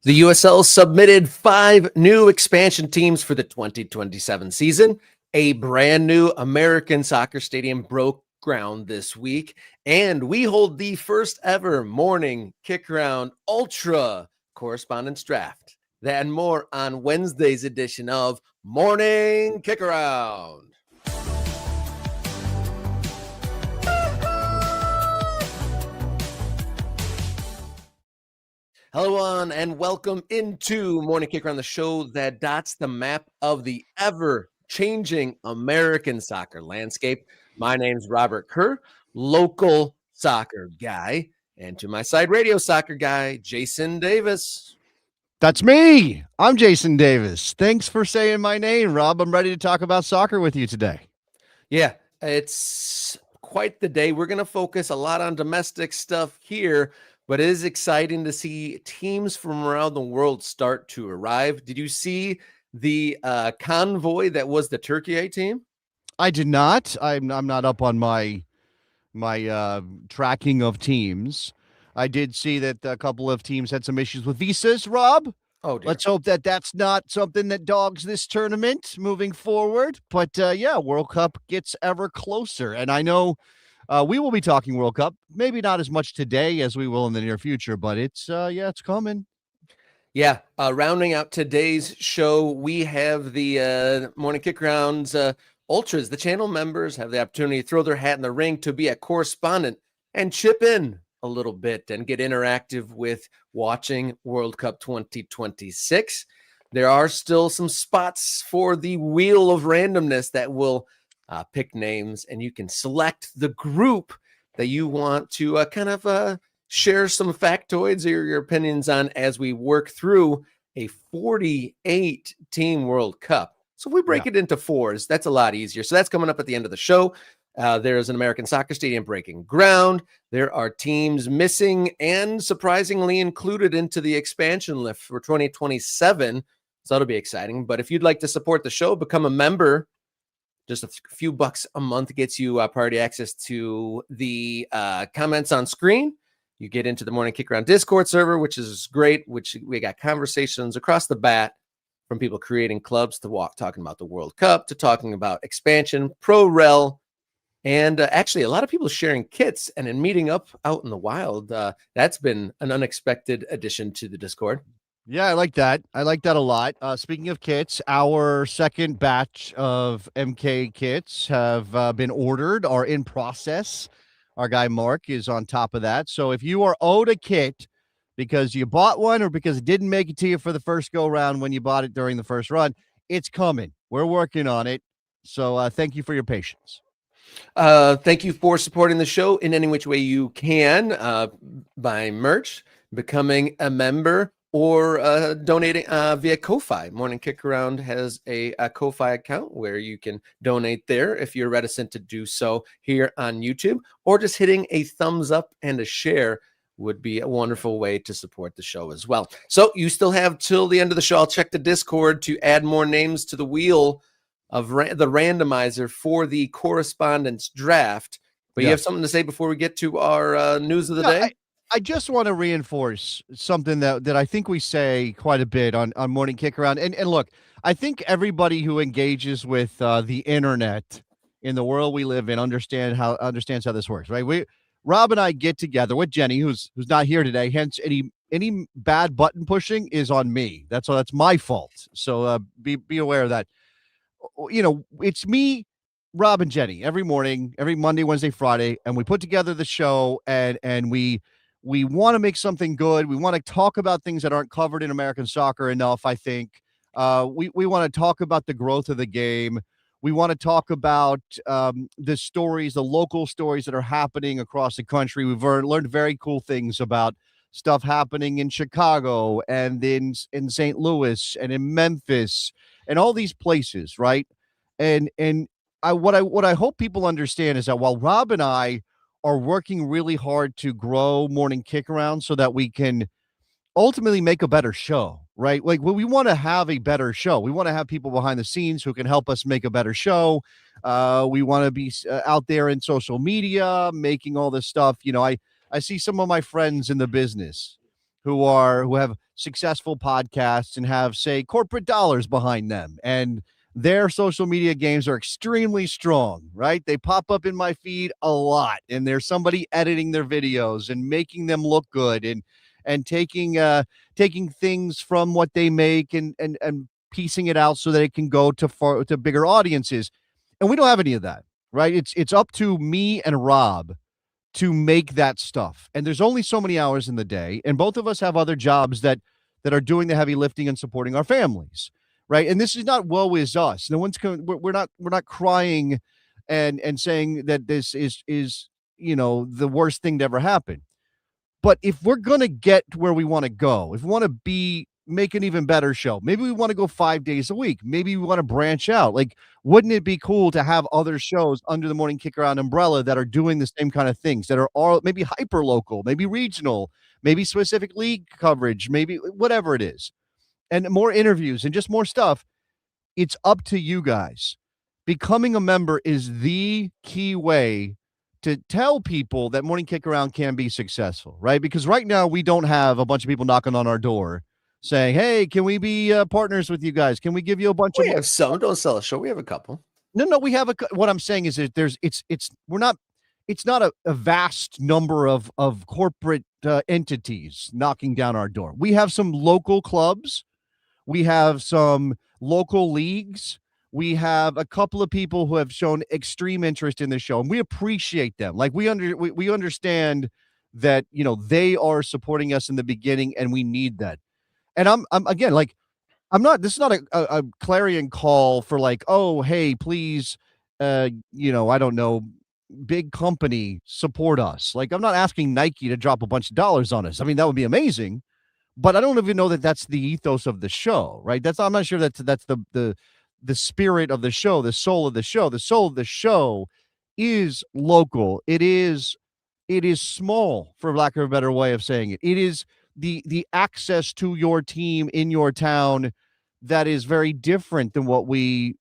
The USL submitted 5 new expansion teams for the 2027 season. A brand new American soccer stadium broke ground this week, and we hold the first ever morning Kickaround Ultra Correspondence Draft. That and more on Wednesday's edition of Morning Kickaround. Hello, everyone, and welcome into Morning Kicker on the show that dots the map of the ever-changing American soccer landscape. My name's Robert Kerr, local soccer guy, and to my side, radio soccer guy, Jason Davis. That's me. I'm Jason Davis. Thanks for saying my name, Rob. I'm ready to talk about soccer with you today. Yeah, it's quite the day. We're going to focus a lot on domestic stuff here, but it is exciting to see teams from around the world start to arrive. Did you see the convoy that was the Turkey A team? I did not. I'm not up on my tracking of teams. I did see that a couple of teams had some issues with visas, Rob. Oh, dear. Let's hope that that's not something that dogs this tournament moving forward. But yeah, World Cup gets ever closer. And I know we will be talking World Cup, maybe not as much today as we will in the near future, but it's coming. Yeah, rounding out today's show, we have the Morning Kickarounds Ultras. The channel members have the opportunity to throw their hat in the ring to be a correspondent and chip in a little bit and get interactive with watching World Cup 2026. There are still some spots for the wheel of randomness that will pick names, and you can select the group that you want to share some factoids or your opinions on as we work through a 48 team World Cup. So if we break it into fours, that's a lot easier. So that's coming up at the end of the show. There's an American soccer stadium breaking ground. There are teams missing and surprisingly included into the expansion list for 2027. So that'll be exciting. But if you'd like to support the show, become a member. Just a few bucks a month gets you priority access to the comments on screen. You get into the Morning Kickaround Discord server, which is great, which we got conversations across the bat from people creating clubs to talking about the World Cup, to talking about expansion, pro rel, and actually a lot of people sharing kits and then meeting up out in the wild. That's been an unexpected addition to the Discord. Yeah, I like that. I like that a lot. Speaking of kits, our second batch of MK kits have been ordered, are in process. Our guy Mark is on top of that. So if you are owed a kit because you bought one or because it didn't make it to you for the first go round when you bought it during the first run, it's coming. We're working on it. So thank you for your patience. Thank you for supporting the show in any which way you can, buying merch, becoming a member, or donating via Ko-Fi. Morning Kickaround has a Ko-Fi account where you can donate there if you're reticent to do so here on YouTube, or just hitting a thumbs up and a share would be a wonderful way to support the show as well. So you still have till the end of the show. I'll check the Discord to add more names to the wheel of the randomizer for the correspondence draft. But you have something to say before we get to our news of the day? I just want to reinforce something that I think we say quite a bit on Morning Kickaround. And look, I think everybody who engages with the internet in the world we live in understands how this works, right? Rob and I get together with Jenny, who's not here today. Hence, any bad button pushing is on me. That's my fault. So be aware of that. You know, it's me, Rob, and Jenny every morning, every Monday, Wednesday, Friday, and we put together the show and we want to make something good. We want to talk about things that aren't covered in American soccer enough, I think. We want to talk about the growth of the game. We want to talk about the stories, the local stories that are happening across the country. We've learned very cool things about stuff happening in Chicago and in St. Louis and in Memphis and all these places, right? And what I hope people understand is that while Rob and I are working really hard to grow Morning Kickaround so that we can ultimately make a better show, right? Like, we want to have a better show. We want to have people behind the scenes who can help us make a better show. We want to be out there in social media, making all this stuff. You know, I see some of my friends in the business who have successful podcasts and have, say, corporate dollars behind them, and their social media games are extremely strong, right? They pop up in my feed a lot, and there's somebody editing their videos and making them look good, and taking things from what they make and piecing it out so that it can go to bigger audiences. And we don't have any of that, right? It's up to me and Rob to make that stuff. And there's only so many hours in the day, and both of us have other jobs that are doing the heavy lifting and supporting our families, right? And this is not woe is us. No one's we're not crying and saying that this is the worst thing to ever happen. But if we're going to get to where we want to go, if we want to make an even better show, maybe we want to go 5 days a week, maybe we want to branch out. Like, wouldn't it be cool to have other shows under the Morning Kickaround umbrella that are doing the same kind of things, that are all maybe hyper local, maybe regional, maybe specific league coverage, maybe whatever it is, and more interviews and just more stuff? It's up to you guys. Becoming a member is the key way to tell people that Morning Kickaround can be successful, right? Because right now we don't have a bunch of people knocking on our door saying, "Hey, can we be partners with you guys? Can we give you a bunch of?" We have some. Don't sell a show. We have a couple. No, we have what I'm saying is that it's not a vast number of corporate entities knocking down our door. We have some local clubs. We have some local leagues. We have a couple of people who have shown extreme interest in the show, and we appreciate them. Like, we understand that, they are supporting us in the beginning, and we need that. And I'm again, like, this is not a clarion call for like, oh, hey, please, I don't know, big company support us. Like, I'm not asking Nike to drop a bunch of dollars on us. I mean, that would be amazing, but I don't even know that that's the ethos of the show, right? I'm not sure that's the spirit of the show, the soul of the show. The soul of the show is local. It is small, for lack of a better way of saying it. It is the access to your team in your town that is very different than what we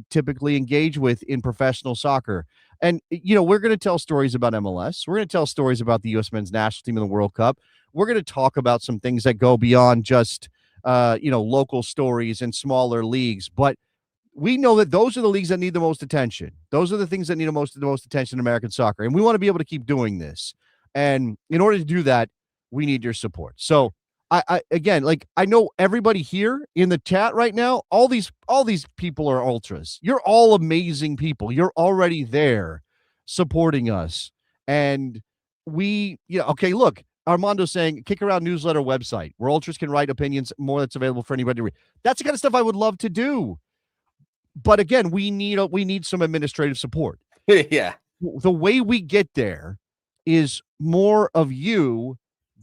typically engage with in professional soccer. And we're going to tell stories about MLS. We're going to tell stories about the U.S. men's national team in the World Cup. We're going to talk about some things that go beyond just local stories and smaller leagues. But we know that those are the leagues that need the most attention. Those are the things that need the most attention in American soccer. And we want to be able to keep doing this. And in order to do that, we need your support. So I again, like, I know everybody here in the chat right now, all these people are ultras. You're all amazing people. You're already there supporting us. And okay, look, Armando's saying Kickaround newsletter website where ultras can write opinions, more that's available for anybody to read. That's the kind of stuff I would love to do. But again, we need some administrative support. Yeah. The way we get there is more of you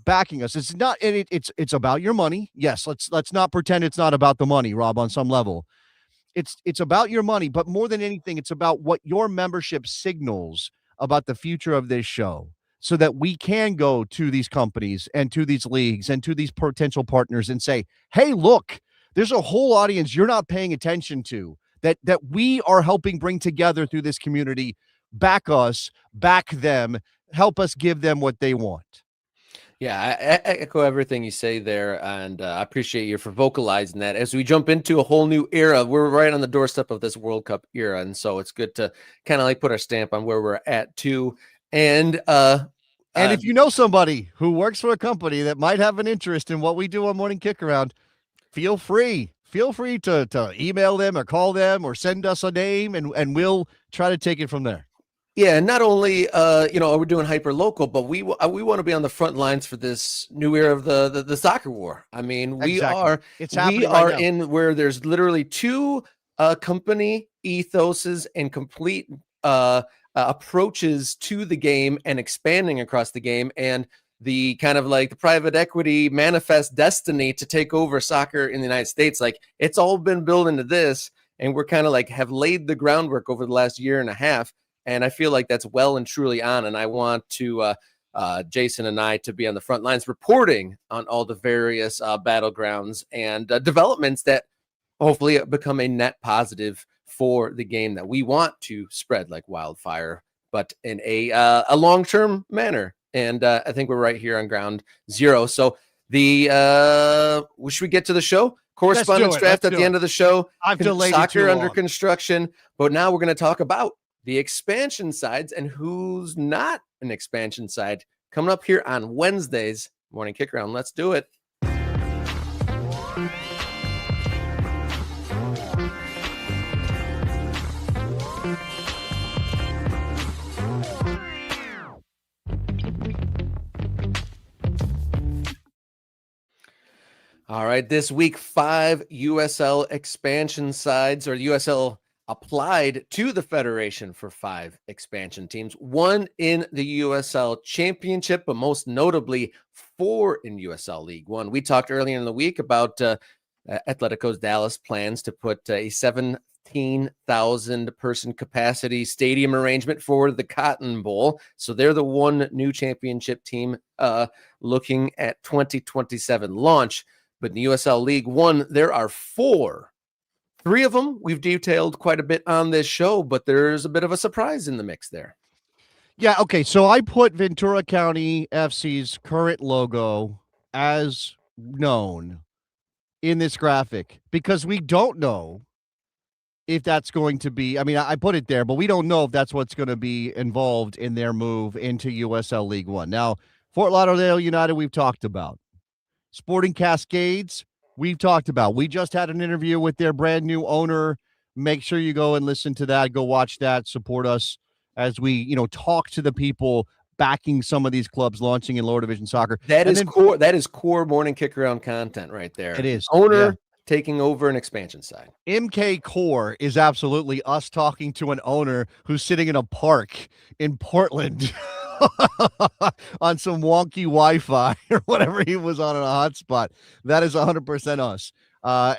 backing us. It's not, and it's about your money. Yes, let's not pretend it's not about the money, Rob, on some level. It's about your money, but more than anything, it's about what your membership signals about the future of this show, so that we can go to these companies and to these leagues and to these potential partners and say, "Hey, look, there's a whole audience you're not paying attention to that we are helping bring together through this community. Back us, back them, help us give them what they want." Yeah, I echo everything you say there, and I appreciate you for vocalizing that. As we jump into a whole new era, we're right on the doorstep of this World Cup era, and so it's good to kind of like put our stamp on where we're at too. And if you know somebody who works for a company that might have an interest in what we do on Morning Kickaround, feel free to email them or call them or send us a name, and we'll try to take it from there. Yeah, not only we're doing hyper local, but we want to be on the front lines for this new era of the soccer war. I mean, we are in where there's literally two company ethoses and complete approaches to the game and expanding across the game, and the kind of like the private equity manifest destiny to take over soccer in the United States. Like, it's all been built into this, and we're kind of like have laid the groundwork over the last year and a half. And I feel like that's well and truly on. And I want to Jason and I to be on the front lines reporting on all the various battlegrounds and developments that hopefully become a net positive for the game that we want to spread like wildfire, but in a long-term manner. And I think we're right here on ground zero. So Should we get to the show? Correspondence draft at the end of the show. I've delayed soccer it under construction, but now we're going to talk about the expansion sides and who's not an expansion side coming up here on Wednesdays morning Kickaround. Let's do it. All right, this week, 5 USL expansion sides, or USL applied to the Federation for 5 expansion teams, 1 in the USL Championship, but most notably 4 in USL League One. We talked earlier in the week about Atletico's Dallas plans to put a 17,000 person capacity stadium arrangement for the Cotton Bowl. So they're the one new championship team looking at 2027 launch. But in the USL League One, there are 4. 3 of them we've detailed quite a bit on this show, but there's a bit of a surprise in the mix there. Yeah, okay. So I put Ventura County FC's current logo as known in this graphic because we don't know if that's going to be, I mean, I put it there, but we don't know if that's what's going to be involved in their move into USL League One. Now, Fort Lauderdale United, we've talked about. Sporting Cascades, we've talked about. We just had an interview with their brand new owner. Make sure you go and listen to that. Go watch that. Support us as we, talk to the people backing some of these clubs launching in lower division soccer. That is core. That is core morning Kickaround content right there. It is. Owner taking over an expansion side. MK Core is absolutely us talking to an owner who's sitting in a park in Portland on some wonky Wi-Fi or whatever he was on a hotspot. That is 100% us.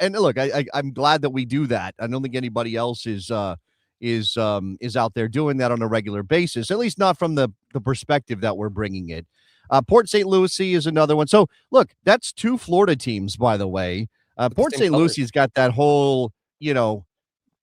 And look, I'm glad that we do that. I don't think anybody else is out there doing that on a regular basis, at least not from the perspective that we're bringing it. Port St. Lucie is another one. So look, that's 2 Florida teams, by the way. Port St. Lucie's got that whole,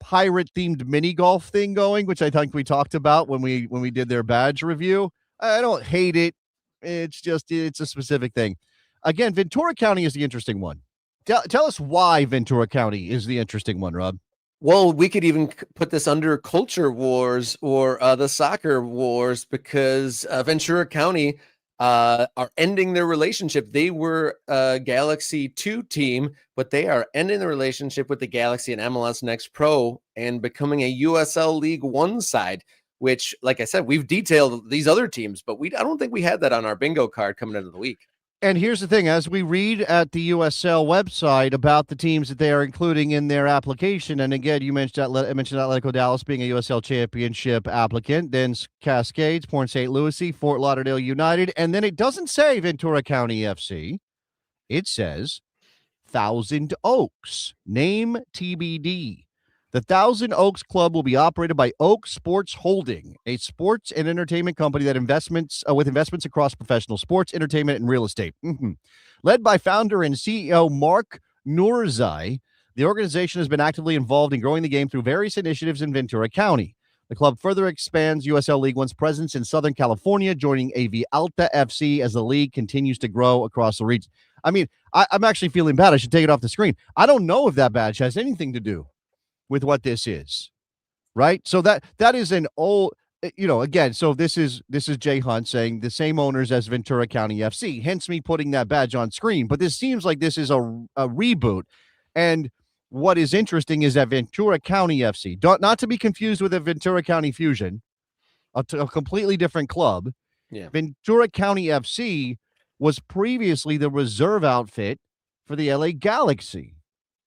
pirate themed mini golf thing going, which I think we talked about when we did their badge review. I don't hate it. It's just, it's a specific thing. Again, Ventura County is the interesting one. Tell us why Ventura County is the interesting one, Rob. Well, we could even put this under culture wars or the soccer wars because Ventura County are ending their relationship. They were a Galaxy 2 team, but they are ending the relationship with the Galaxy and MLS Next Pro and becoming a USL League One side, which, like I said, we've detailed these other teams, but I don't think we had that on our bingo card coming into the week. And here's the thing, as we read at the USL website about the teams that they are including in their application, and again, I mentioned Atletico Dallas being a USL Championship applicant, then Cascades, Port St. Lucie, Fort Lauderdale United, and then it doesn't say Ventura County FC. It says Thousand Oaks, name TBD. The Thousand Oaks Club will be operated by Oak Sports Holding, a sports and entertainment company that with investments across professional sports, entertainment, and real estate. Led by founder and CEO Mark Nurzai, the organization has been actively involved in growing the game through various initiatives in Ventura County. The club further expands USL League One's presence in Southern California, joining AV Alta FC as the league continues to grow across the region. I mean, I'm actually feeling bad. I should take it off the screen. I don't know if that badge has anything to do with what this is, right? So that is an old, again, so this is Jay Hunt saying the same owners as Ventura County FC, hence me putting that badge on screen. But this seems like this is a reboot. And what is interesting is that Ventura County FC, not to be confused with a Ventura County Fusion, a completely different club. Yeah. Ventura County FC was previously the reserve outfit for the LA Galaxy.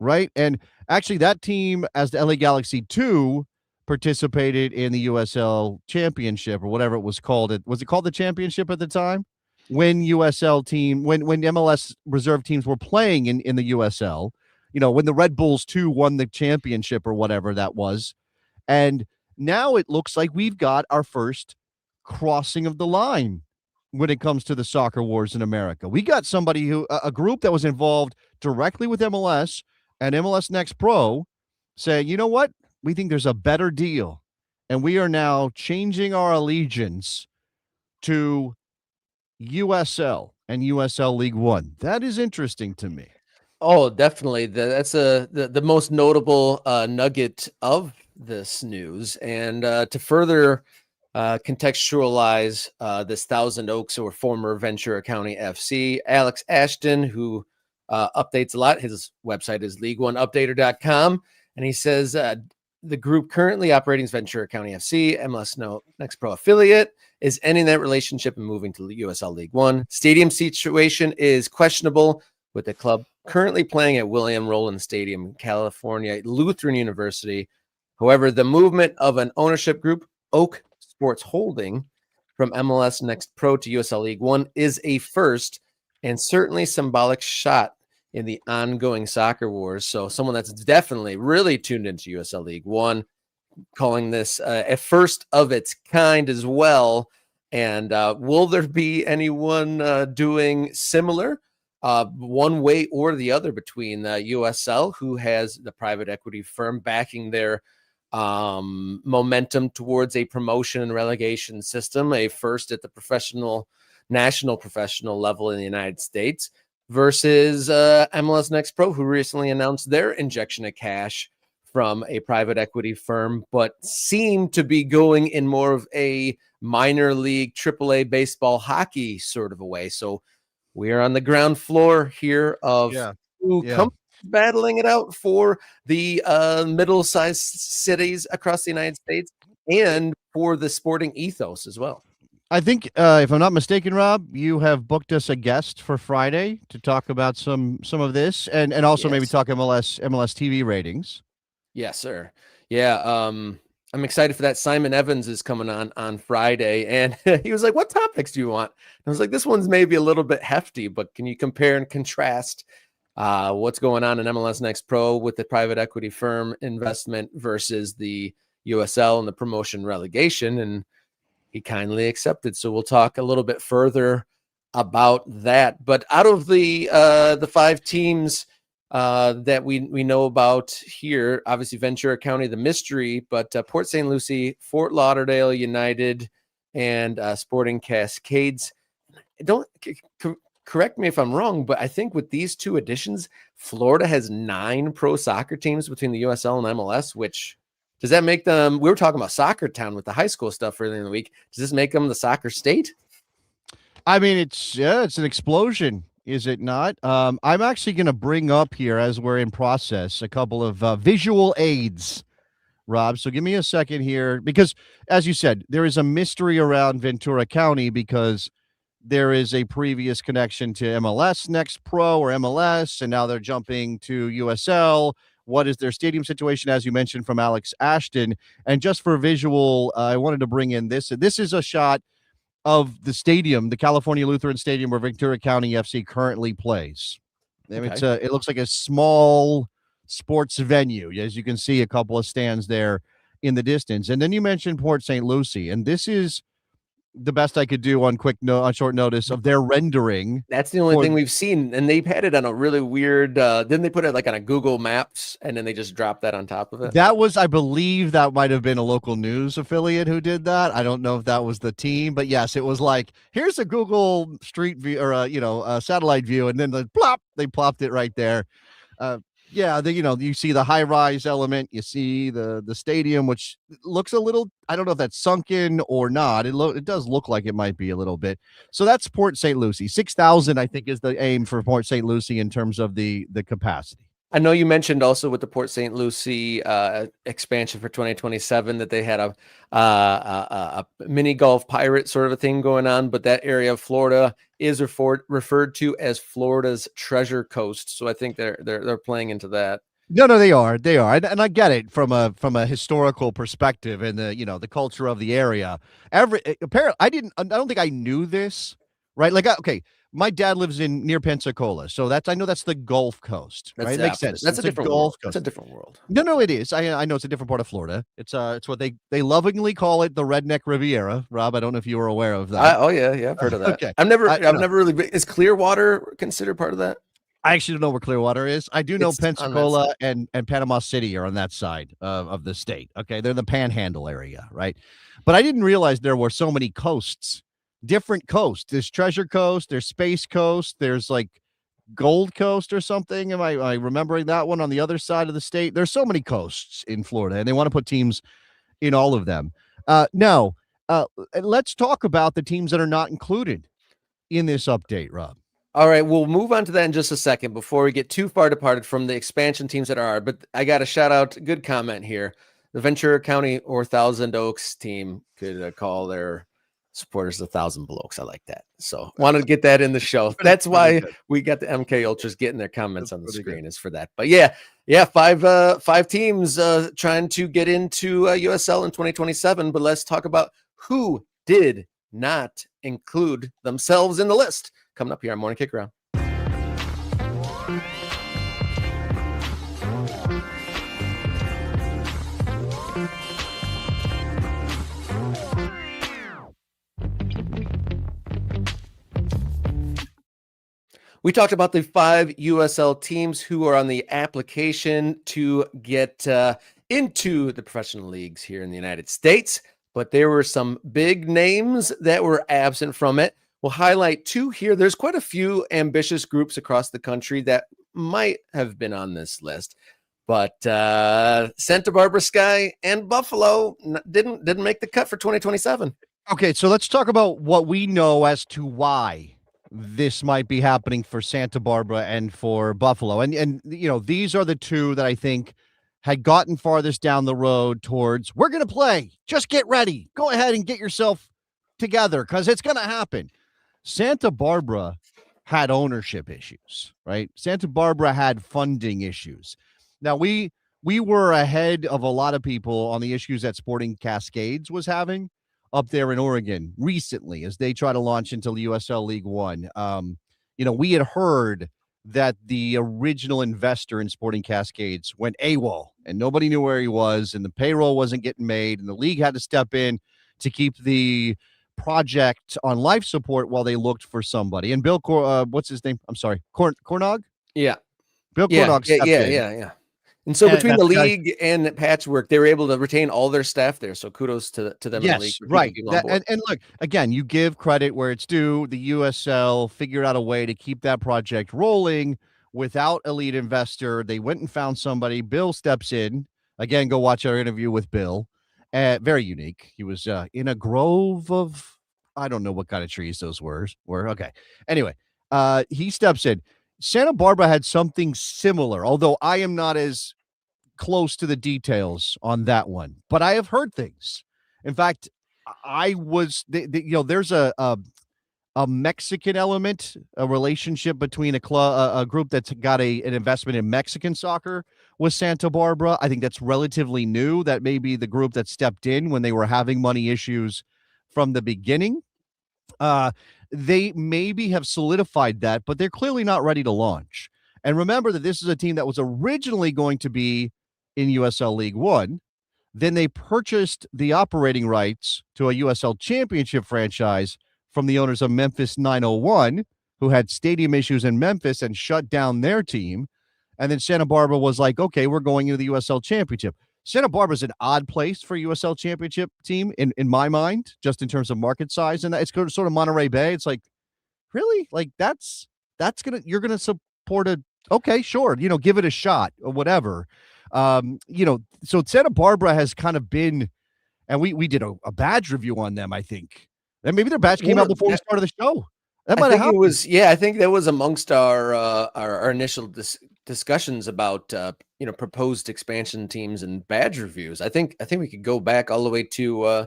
Right. And actually, that team, as the LA Galaxy 2, participated in the USL Championship or whatever it was called. Was it called the Championship at the time? When when MLS reserve teams were playing in the USL, when the Red Bulls 2 won the championship or whatever that was. And now it looks like we've got our first crossing of the line when it comes to the soccer wars in America. We got a group that was involved directly with MLS and MLS Next Pro saying, you know what? We think there's a better deal. And we are now changing our allegiance to USL. and USL League One. That is interesting to me. Oh, definitely. That's the most notable nugget of this news. And to further contextualize this Thousand Oaks or former Ventura County FC, Alex Ashton, who updates a lot. His website is league1updater.com. And he says the group currently operating as Ventura County FC, MLS Next Pro affiliate, is ending that relationship and moving to USL League One. Stadium situation is questionable, with the club currently playing at William Rowland Stadium, California, Lutheran University. However, the movement of an ownership group, Oak Sports Holding, from MLS Next Pro to USL League One is a first and certainly symbolic shot in the ongoing soccer wars. So someone that's definitely really tuned into USL League One, calling this a first of its kind as well. And will there be anyone doing similar one way or the other between USL, who has the private equity firm backing their momentum towards a promotion and relegation system, a first at the national professional level in the United States, versus MLS Next Pro, who recently announced their injection of cash from a private equity firm, but seem to be going in more of a minor league AAA baseball hockey sort of a way. So we are on the ground floor here of who comes battling it out for the middle-sized cities across the United States and for the sporting ethos as well. I think, if I'm not mistaken, Rob, you have booked us a guest for Friday to talk about some of this, and also maybe talk MLS TV ratings. Yes, sir. Yeah, I'm excited for that. Simon Evans is coming on Friday, and he was like, "What topics do you want?" And I was like, "This one's maybe a little bit hefty, but can you compare and contrast what's going on in MLS Next Pro with the private equity firm investment versus the USL and the promotion relegation?" And he kindly accepted. So we'll talk a little bit further about that. But out of the 5 teams that we know about here, obviously Ventura County, the mystery, but Port St. Lucie, Fort Lauderdale United, and Sporting Cascades. Don't correct me if I'm wrong, but I think with these 2 additions, Florida has 9 pro soccer teams between the USL and MLS, which does that make them? We were talking about Soccer Town with the high school stuff earlier in the week. Does this make them the soccer state? I mean, it's an explosion, is it not? I'm actually going to bring up here, as we're in process, a couple of visual aids, Rob. So give me a second here, because as you said, there is a mystery around Ventura County because there is a previous connection to MLS Next Pro or MLS, and now they're jumping to USL. What is their stadium situation, as you mentioned, from Alex Ashton? And just for visual, I wanted to bring in this. This is a shot of the stadium, the California Lutheran Stadium, where Ventura County FC currently plays. I mean, it looks like a small sports venue. As you can see, a couple of stands there in the distance. And then you mentioned Port St. Lucie, and this is the best I could do on short notice of their rendering. That's the only thing we've seen, and they've had it on a really weird. Didn't they put it like on a Google Maps, and then they just dropped that on top of it? That was, I believe, that might have been a local news affiliate who did that. I don't know if that was the team, but yes, it was like, here's a Google Street view or a satellite view, and then they plopped it right there. You see the high-rise element, you see the stadium, which looks a little, I don't know if that's sunken or not. It does look like it might be a little bit. So that's Port St. Lucie. 6,000, I think, is the aim for Port St. Lucie in terms of the capacity. I know you mentioned also with the Port St. Lucie expansion for 2027 that they had a mini golf pirate sort of a thing going on, but that area of Florida is referred to as Florida's Treasure Coast. So I think they're playing into that. No, they are, and I get it from a historical perspective and the culture of the area. Apparently, I don't think I knew this, right? Like, okay. My dad lives near Pensacola, so I know that's the Gulf Coast, right? It makes sense. That's a different Gulf Coast. That's a different world. No, it is. I know it's a different part of Florida. It's what they lovingly call it, the Redneck Riviera. Rob, I don't know if you were aware of that. I've heard of that. Okay, I've never really. Is Clearwater considered part of that? I actually don't know where Clearwater is. I do know Pensacola and Panama City are on that side of the state. Okay, they're the Panhandle area, right? But I didn't realize there were so many coasts different coasts. There's Treasure Coast, there's Space Coast, there's like Gold Coast or something. Am I remembering that one on the other side of the state? There's so many coasts in Florida, and they want to put teams in all of them. No, let's talk about the teams that are not included in this update, Rob. All right, we'll move on to that in just a second before we get too far departed from the expansion teams that are. But I got a shout out, good comment here. The Ventura County or Thousand Oaks team could call their supporters the Thousand Blokes. I like that. So wanted to get that in the show. That's why we got the MK Ultras getting their comments on the screen is for that. But yeah, five teams trying to get into USL in 2027. But let's talk about who did not include themselves in the list. Coming up here on Morning Kickaround. We talked about the 5 USL teams who are on the application to get into the professional leagues here in the United States, but there were some big names that were absent from it. We'll highlight 2 here. There's quite a few ambitious groups across the country that might have been on this list, but Santa Barbara Sky and Buffalo didn't make the cut for 2027. Okay, so let's talk about what we know as to why this might be happening for Santa Barbara and for Buffalo. And you know, these are the 2 that I think had gotten farthest down the road towards, we're going to play. Just get ready. Go ahead and get yourself together because it's going to happen. Santa Barbara had ownership issues, right? Santa Barbara had funding issues. Now, we were ahead of a lot of people on the issues that Sporting Cascades was having up there in Oregon recently as they try to launch into the USL League One. You know, we had heard that the original investor in Sporting Cascades went AWOL and nobody knew where he was and the payroll wasn't getting made and the league had to step in to keep the project on life support while they looked for somebody. And Bill, what's his name? I'm sorry, Cornog? Yeah. Bill Cornog stepped in. Yeah. And so between the league and Patchwork, they were able to retain all their staff there. So kudos to them. Yes, in the league right. And look, again, you give credit where it's due. The USL figured out a way to keep that project rolling without a lead investor. They went and found somebody. Bill steps in. Again, go watch our interview with Bill. Very unique. He was in a grove of, I don't know what kind of trees those were. Okay. Anyway, he steps in. Santa Barbara had something similar, although I am not as close to the details on that one, but I have heard things. In fact, I was, you know, there's a Mexican element, a relationship between a group that's got an investment in Mexican soccer with Santa Barbara. I think that's relatively new. That may be the group that stepped in when they were having money issues from the beginning. They maybe have solidified that, but they're clearly not ready to launch. And remember that this is a team that was originally going to be in USL League One. Then they purchased the operating rights to a USL Championship franchise from the owners of Memphis 901, who had stadium issues in Memphis and shut down their team. And then Santa Barbara was like, okay, we're going into the USL Championship. Santa Barbara is an odd place for a USL Championship team in my mind, just in terms of market size. And it's sort of Monterey Bay. It's like, really? Like you're going to support okay, sure. You know, give it a shot or whatever. You know, so Santa Barbara has kind of been, and we did a badge review on them, I think. And maybe their badge came out before we started the show. That might have happened. I think that was amongst our initial discussions about proposed expansion teams and badge reviews. I think we could go back all the way to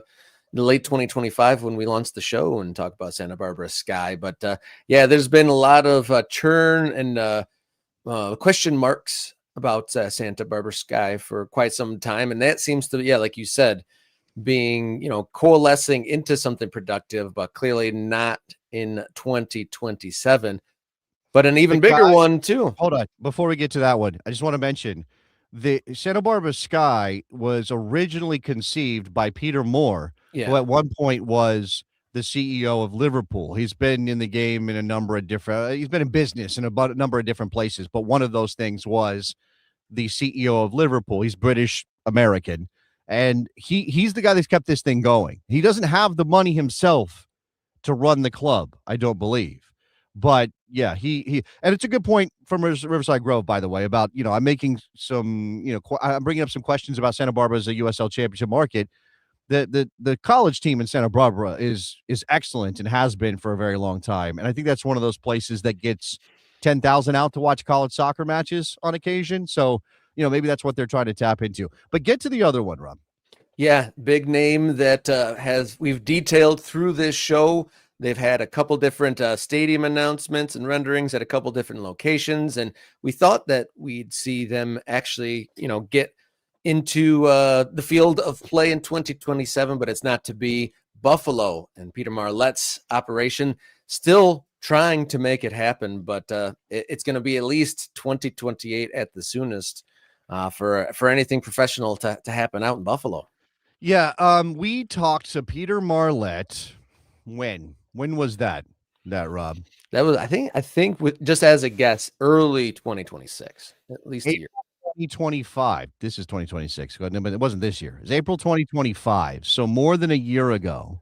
the late 2025 when we launched the show and talk about Santa Barbara Sky. But there's been a lot of churn and question marks about Santa Barbara Sky for quite some time, and that seems to, like you said, being coalescing into something productive, but clearly not in 2027. But an even bigger one too. Hold on, before we get to that one, I just want to mention the Santa Barbara Sky was originally conceived by Peter Moore, who at one point was the CEO of Liverpool. He's been in the game in a number of different, he's been in business in a number of different places, but one of those things was the CEO of Liverpool. He's British American, and he's the guy that's kept this thing going. He doesn't have the money himself to run the club, I don't believe. But yeah, he and it's a good point from Riverside Grove, by the way, about, I'm making some, I'm bringing up some questions about Santa Barbara as a USL championship market. The college team in Santa Barbara is excellent and has been for a very long time. And I think that's one of those places that gets 10,000 out to watch college soccer matches on occasion. So, maybe that's what they're trying to tap into. But get to the other one, Rob. Yeah, big name that we've detailed through this show. They've had a couple different stadium announcements and renderings at a couple different locations, and we thought that we'd see them actually, get into the field of play in 2027, but it's not to be. Buffalo and Peter Marlette's operation still trying to make it happen, but it's going to be at least 2028 at the soonest for anything professional to happen out in Buffalo. Yeah, we talked to Peter Marlette. When was that, Rob? That was, I think with, just as a guess, early 2026, at least a year. 2025. This is 2026, but it wasn't this year. It was April 2025. So more than a year ago,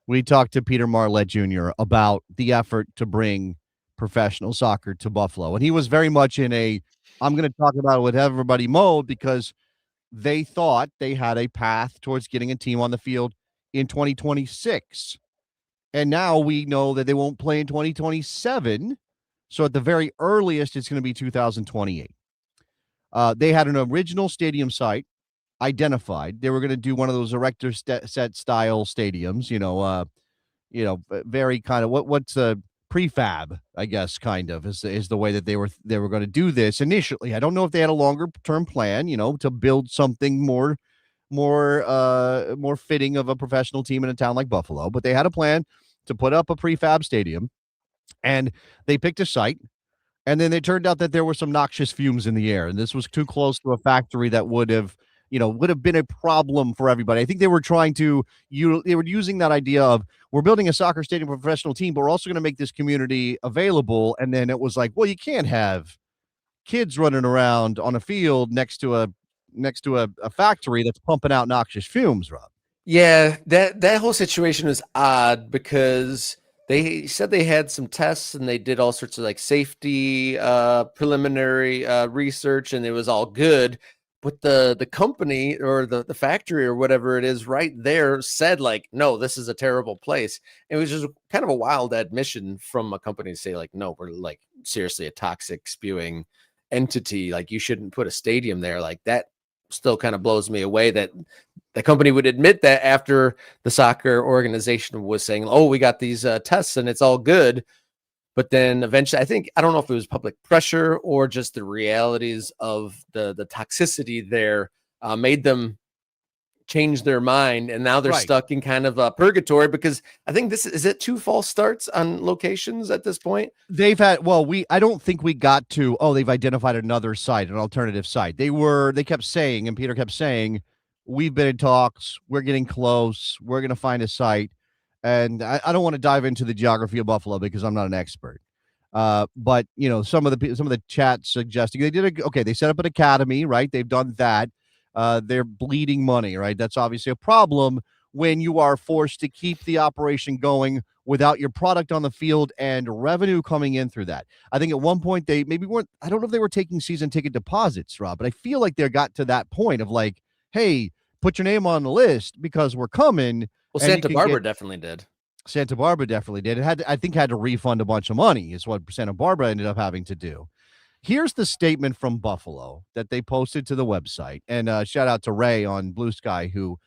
we talked to Peter Marlette Jr. about the effort to bring professional soccer to Buffalo. And he was very much in I'm going to talk about it with everybody mode, because they thought they had a path towards getting a team on the field in 2026. And now we know that they won't play in 2027. So at the very earliest, it's going to be 2028. They had an original stadium site identified. They were going to do one of those erector set style stadiums, very kind of what's a prefab, I guess, kind of is the way that they were going to do this initially. I don't know if they had a longer term plan, to build something more fitting of a professional team in a town like Buffalo, but they had a plan to put up a prefab stadium, and they picked a site. And then it turned out that there were some noxious fumes in the air, and this was too close to a factory that would have been a problem for everybody. I think they were they were using that idea of, we're building a soccer stadium for a professional team, but we're also going to make this community available. And then it was like, well, you can't have kids running around on a field next to a factory that's pumping out noxious fumes, Rob. Yeah, that whole situation was odd, because they said they had some tests and they did all sorts of safety preliminary research, and it was all good. But the company or the factory or whatever it is right there said no, this is a terrible place. It was just kind of a wild admission from a company to say no, we're seriously a toxic spewing entity. You shouldn't put a stadium there. That still kind of blows me away that the company would admit that after the soccer organization was saying, oh, we got these tests and it's all good. But then eventually, I don't know if it was public pressure or just the realities of the toxicity there made them change their mind. And now they're stuck in kind of a purgatory, because I think is it 2 false starts on locations at this point? They've had, I don't think we got to, they've identified another site, an alternative site. They kept saying, and Peter kept saying, we've been in talks, we're getting close, we're going to find a site. And I don't want to dive into the geography of Buffalo because I'm not an expert. But some of the chats suggesting they set up an academy, right? They've done that. They're bleeding money, right? That's obviously a problem when you are forced to keep the operation going without your product on the field and revenue coming in through that. I think at one point they maybe weren't, I don't know if they were taking season ticket deposits, Rob, but I feel like they got to that point of hey, put your name on the list because we're coming. Well, Santa Barbara definitely did. Santa Barbara definitely did. It had to refund a bunch of money is what Santa Barbara ended up having to do. Here's the statement from Buffalo that they posted to the website. And shout out to Ray on Blue Sky, who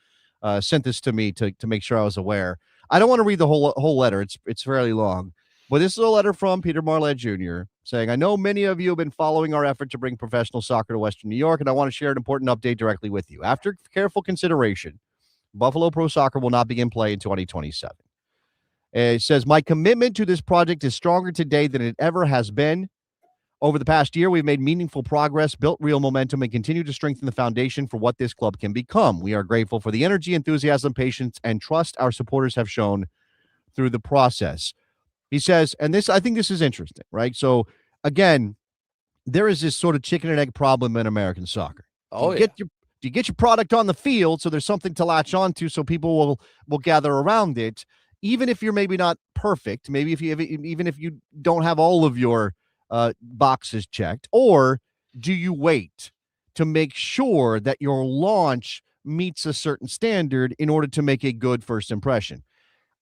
sent this to me to make sure I was aware. I don't want to read the whole letter. It's fairly long. But this is a letter from Peter Marlette Jr. saying, I know many of you have been following our effort to bring professional soccer to Western New York, and I want to share an important update directly with you. After careful consideration, Buffalo Pro Soccer will not begin play in 2027. It says, my commitment to this project is stronger today than it ever has been. Over the past year, we've made meaningful progress, built real momentum, and continue to strengthen the foundation for what this club can become. We are grateful for the energy, enthusiasm, patience, and trust our supporters have shown through the process. He says, and I think this is interesting, right? So, again, there is this sort of chicken and egg problem in American soccer. Do you get your product on the field so there's something to latch onto so people will gather around it? even if you're maybe not perfect, maybe if you have, even if you don't have all of your boxes checked, or do you wait to make sure that your launch meets a certain standard in order to make a good first impression?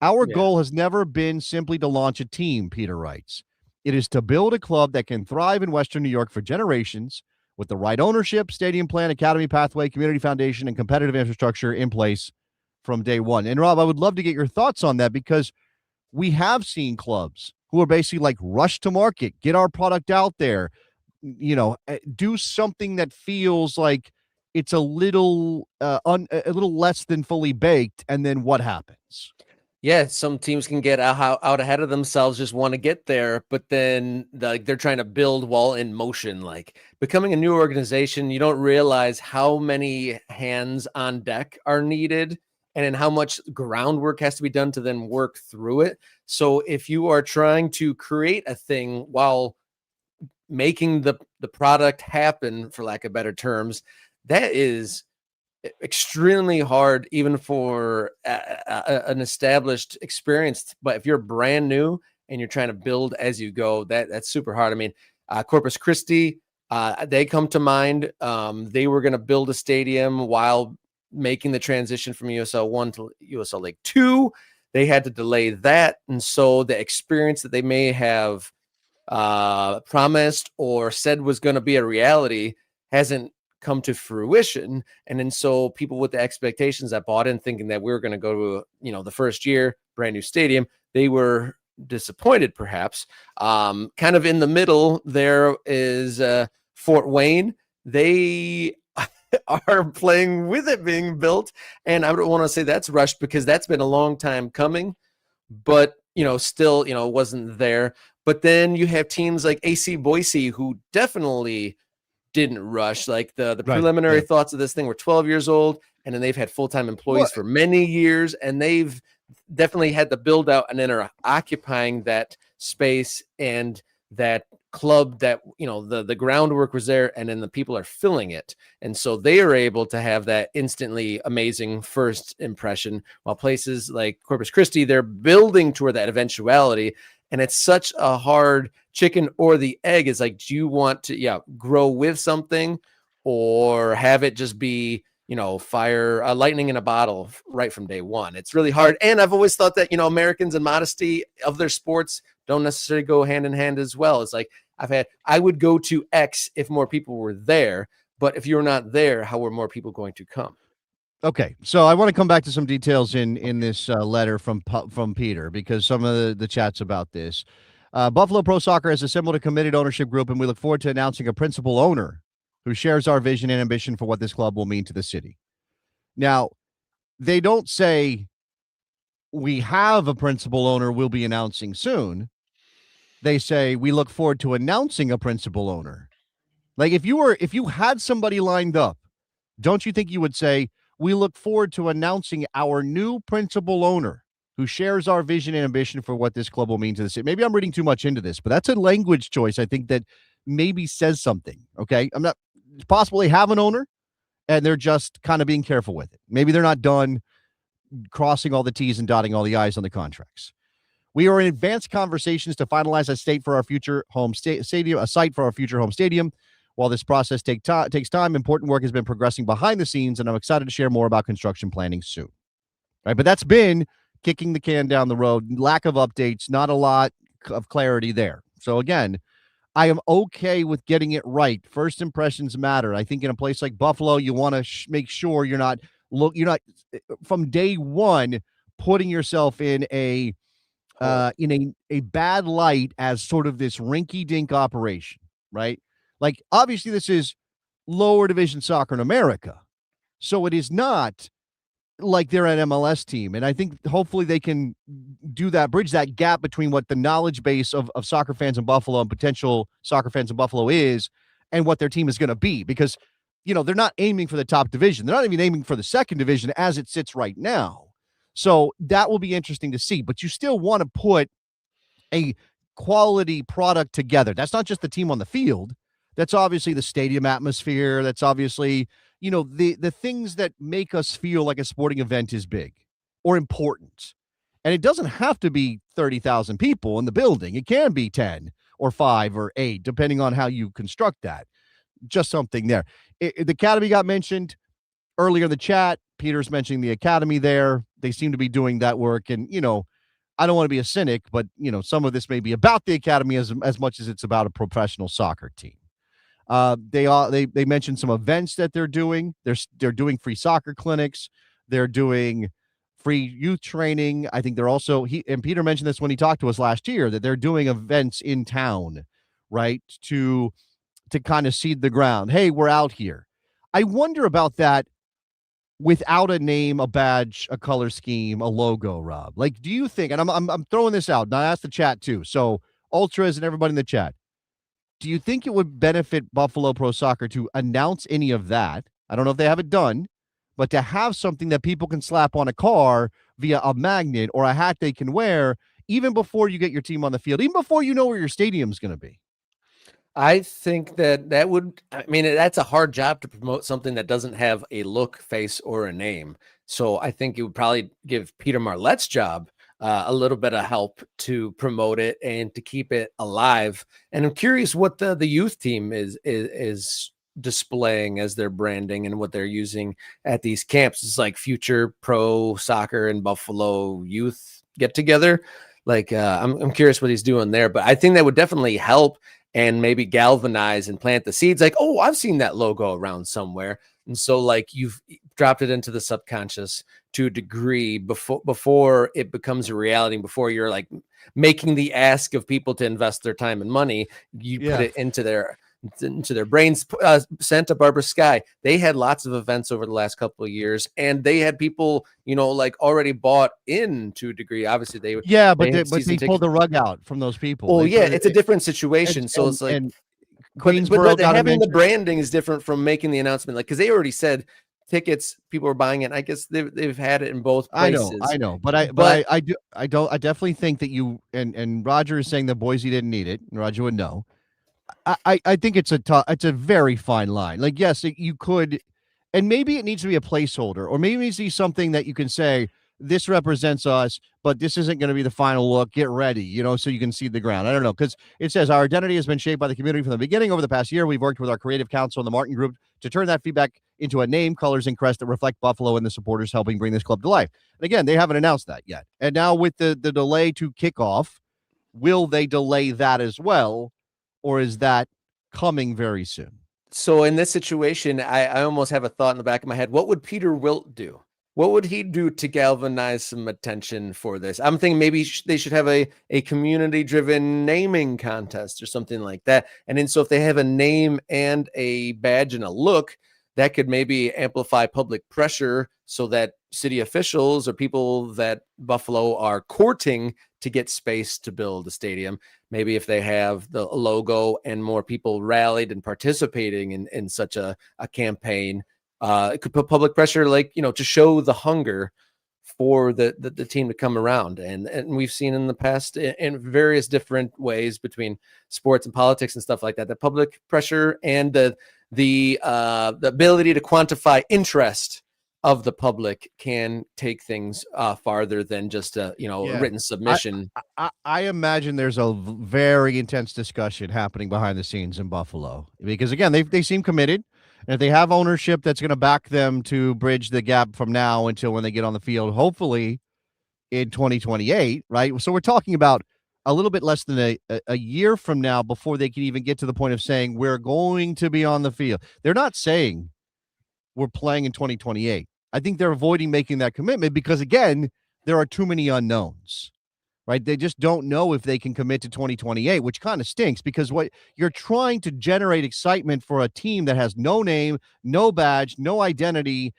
Our Yeah. goal has never been simply to launch a team, Peter writes. It is to build a club that can thrive in Western New York for generations with the right ownership, stadium plan, academy pathway, community foundation, and competitive infrastructure in place from day one. And Rob, I would love to get your thoughts on that, because we have seen clubs who are basically like rush to market, get our product out there, do something that feels like it's a little a little less than fully baked, and then what happens? Yeah, some teams can get out ahead of themselves, just want to get there, but then they're trying to build while in motion. Like becoming a new organization, you don't realize how many hands on deck are needed, and then how much groundwork has to be done to then work through it. So if you are trying to create a thing while making the product happen, for lack of better terms, that is extremely hard, even for an established experience. But if you're brand new and you're trying to build as you go, that's super hard. I mean, Corpus Christi, they come to mind. They were going to build a stadium while making the transition from USL 1 to USL League 2. They had to delay that, and so the experience that they may have promised or said was going to be a reality hasn't come to fruition. And then so people with the expectations that bought in thinking that we were going to go to, the first year, brand new stadium, they were disappointed perhaps. Kind of in the middle, there is Fort Wayne. They are playing with it being built. And I don't want to say that's rushed, because that's been a long time coming, but still, it wasn't there. But then you have teams like AC Boise, who definitely didn't rush. Like the Right. preliminary Yeah. thoughts of this thing were 12 years old, and then they've had full-time employees for many years, and they've definitely had to build out and then are occupying that space and that club that, the groundwork was there, and then the people are filling it. And so they are able to have that instantly amazing first impression, while places like Corpus Christi, they're building toward that eventuality. And it's such a hard chicken or the egg. Is like, do you want to grow with something, or have it just be fire lightning in a bottle right from day one? It's really hard. And I've always thought that Americans and modesty of their sports don't necessarily go hand in hand as well. It's like, I would go to X if more people were there, but if you're not there, how are more people going to come? Okay, so I want to come back to some details in this letter from Peter, because some of the chats about this. Buffalo Pro Soccer has assembled a committed ownership group, and we look forward to announcing a principal owner who shares our vision and ambition for what this club will mean to the city. Now, they don't say we have a principal owner we'll be announcing soon. They say we look forward to announcing a principal owner. Like if you had somebody lined up, don't you think you would say, we look forward to announcing our new principal owner who shares our vision and ambition for what this club will mean to the city? Maybe I'm reading too much into this, but that's a language choice, I think, that maybe says something. Okay. It's possible they have an owner and they're just kind of being careful with it. Maybe they're not done crossing all the T's and dotting all the I's on the contracts. We are in advanced conversations to finalize a site for our future home stadium, a site for our future home stadium. While this process takes time, important work has been progressing behind the scenes, and I'm excited to share more about construction planning soon. Right, but that's been kicking the can down the road, lack of updates, not a lot of clarity there. So again, I am okay with getting it right. First impressions matter. I think in a place like Buffalo, you want to make sure you're not from day one putting yourself in a bad light as sort of this rinky-dink operation, right? Like, obviously, this is lower division soccer in America, so it is not like they're an MLS team. And I think hopefully they can bridge that gap between what the knowledge base of soccer fans in Buffalo and potential soccer fans in Buffalo is and what their team is going to be. Because, they're not aiming for the top division. They're not even aiming for the second division as it sits right now. So that will be interesting to see. But you still want to put a quality product together. That's not just the team on the field. That's obviously the stadium atmosphere. That's obviously, the things that make us feel like a sporting event is big or important. And it doesn't have to be 30,000 people in the building. It can be 10 or 5 or 8, depending on how you construct that. Just something there. The Academy got mentioned earlier in the chat. Peter's mentioning the Academy there. They seem to be doing that work. And, I don't want to be a cynic, but, some of this may be about the Academy as much as it's about a professional soccer team. They mentioned some events that they're doing. They're doing free soccer clinics. They're doing free youth training. I think they're also, and Peter mentioned this when he talked to us last year, that they're doing events in town, right? To kind of seed the ground. Hey, we're out here. I wonder about that without a name, a badge, a color scheme, a logo, Rob. Like, do you think, and I'm throwing this out, and I asked the chat too. So Ultras and everybody in the chat, do you think it would benefit Buffalo Pro Soccer to announce any of that? I don't know if they have it done, but to have something that people can slap on a car via a magnet or a hat they can wear, even before you get your team on the field, even before you know where your stadium's going to be. I think that would, that's a hard job to promote something that doesn't have a look, face, or a name. So I think it would probably give Peter Marlette's job a little bit of help to promote it and to keep it alive. And I'm curious what the youth team is displaying as their branding and what they're using at these camps. It's like Future Pro Soccer and Buffalo Youth get together. Like I'm curious what he's doing there, but I think that would definitely help and maybe galvanize and plant the seeds. Like, oh, I've seen that logo around somewhere. And so like you've dropped it into the subconscious to a degree before it becomes a reality, before you're like making the ask of people to invest their time and money, you put it into their brains. Santa Barbara Sky, they had lots of events over the last couple of years, and they had people, like already bought in to a degree. Obviously, they pulled the rug out from those people. Well, it's a different situation. So it's like, but having the branding is different from making the announcement, like because they already said tickets, people are buying it. I guess they've had it in both places. I know, but I definitely think that you and Roger is saying that Boise didn't need it, and Roger would know. I think it's a very fine line. Like, yes, you could, and maybe it needs to be a placeholder, or maybe it needs to be something that you can say, this represents us, but this isn't going to be the final look. Get ready, so you can see the ground. I don't know, because it says our identity has been shaped by the community from the beginning. Over the past year, we've worked with our creative council and the Martin Group to turn that feedback into a name, colors, and crest that reflect Buffalo and the supporters, helping bring this club to life. And again, they haven't announced that yet. And now with the delay to kickoff, will they delay that as well? Or is that coming very soon? So in this situation, I almost have a thought in the back of my head. What would Peter Wilt do? What would he do to galvanize some attention for this? I'm thinking maybe they should have a community-driven naming contest or something like that. And then so if they have a name and a badge and a look, that could maybe amplify public pressure so that city officials or people that Buffalo are courting to get space to build a stadium. Maybe if they have the logo and more people rallied and participating in such a campaign, it could put public pressure, like, to show the hunger for the team to come around. And we've seen in the past in various different ways between sports and politics and stuff like that, the public pressure and the ability to quantify interest of the public can take things farther than just a written submission. I imagine there's a very intense discussion happening behind the scenes in Buffalo, because again, they seem committed, and if they have ownership that's going to back them to bridge the gap from now until when they get on the field, hopefully in 2028, right? So we're talking about a little bit less than a year from now before they can even get to the point of saying we're going to be on the field. They're not saying we're playing in 2028. I think they're avoiding making that commitment because, again, there are too many unknowns, right? They just don't know if they can commit to 2028, which kind of stinks, because what you're trying to generate excitement for a team that has no name, no badge, no identity,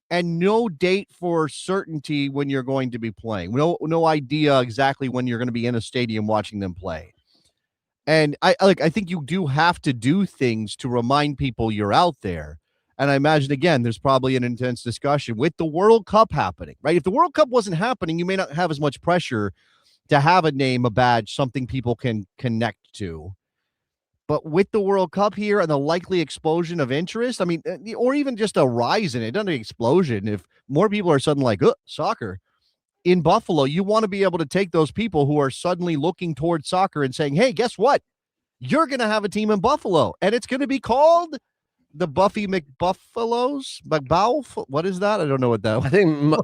and no date for certainty when you're going to be playing. No idea exactly when you're going to be in a stadium watching them play. And I think you do have to do things to remind people you're out there. And I imagine, again, there's probably an intense discussion with the World Cup happening, right? If the World Cup wasn't happening, you may not have as much pressure to have a name, a badge, something people can connect to. But with the World Cup here and the likely explosion of interest, or even just a rise in it, not an explosion. If more people are suddenly like, soccer, in Buffalo, you want to be able to take those people who are suddenly looking towards soccer and saying, hey, guess what? You're going to have a team in Buffalo, and it's going to be called the Buffy McBuffalos. What is that? I don't know what that was. I think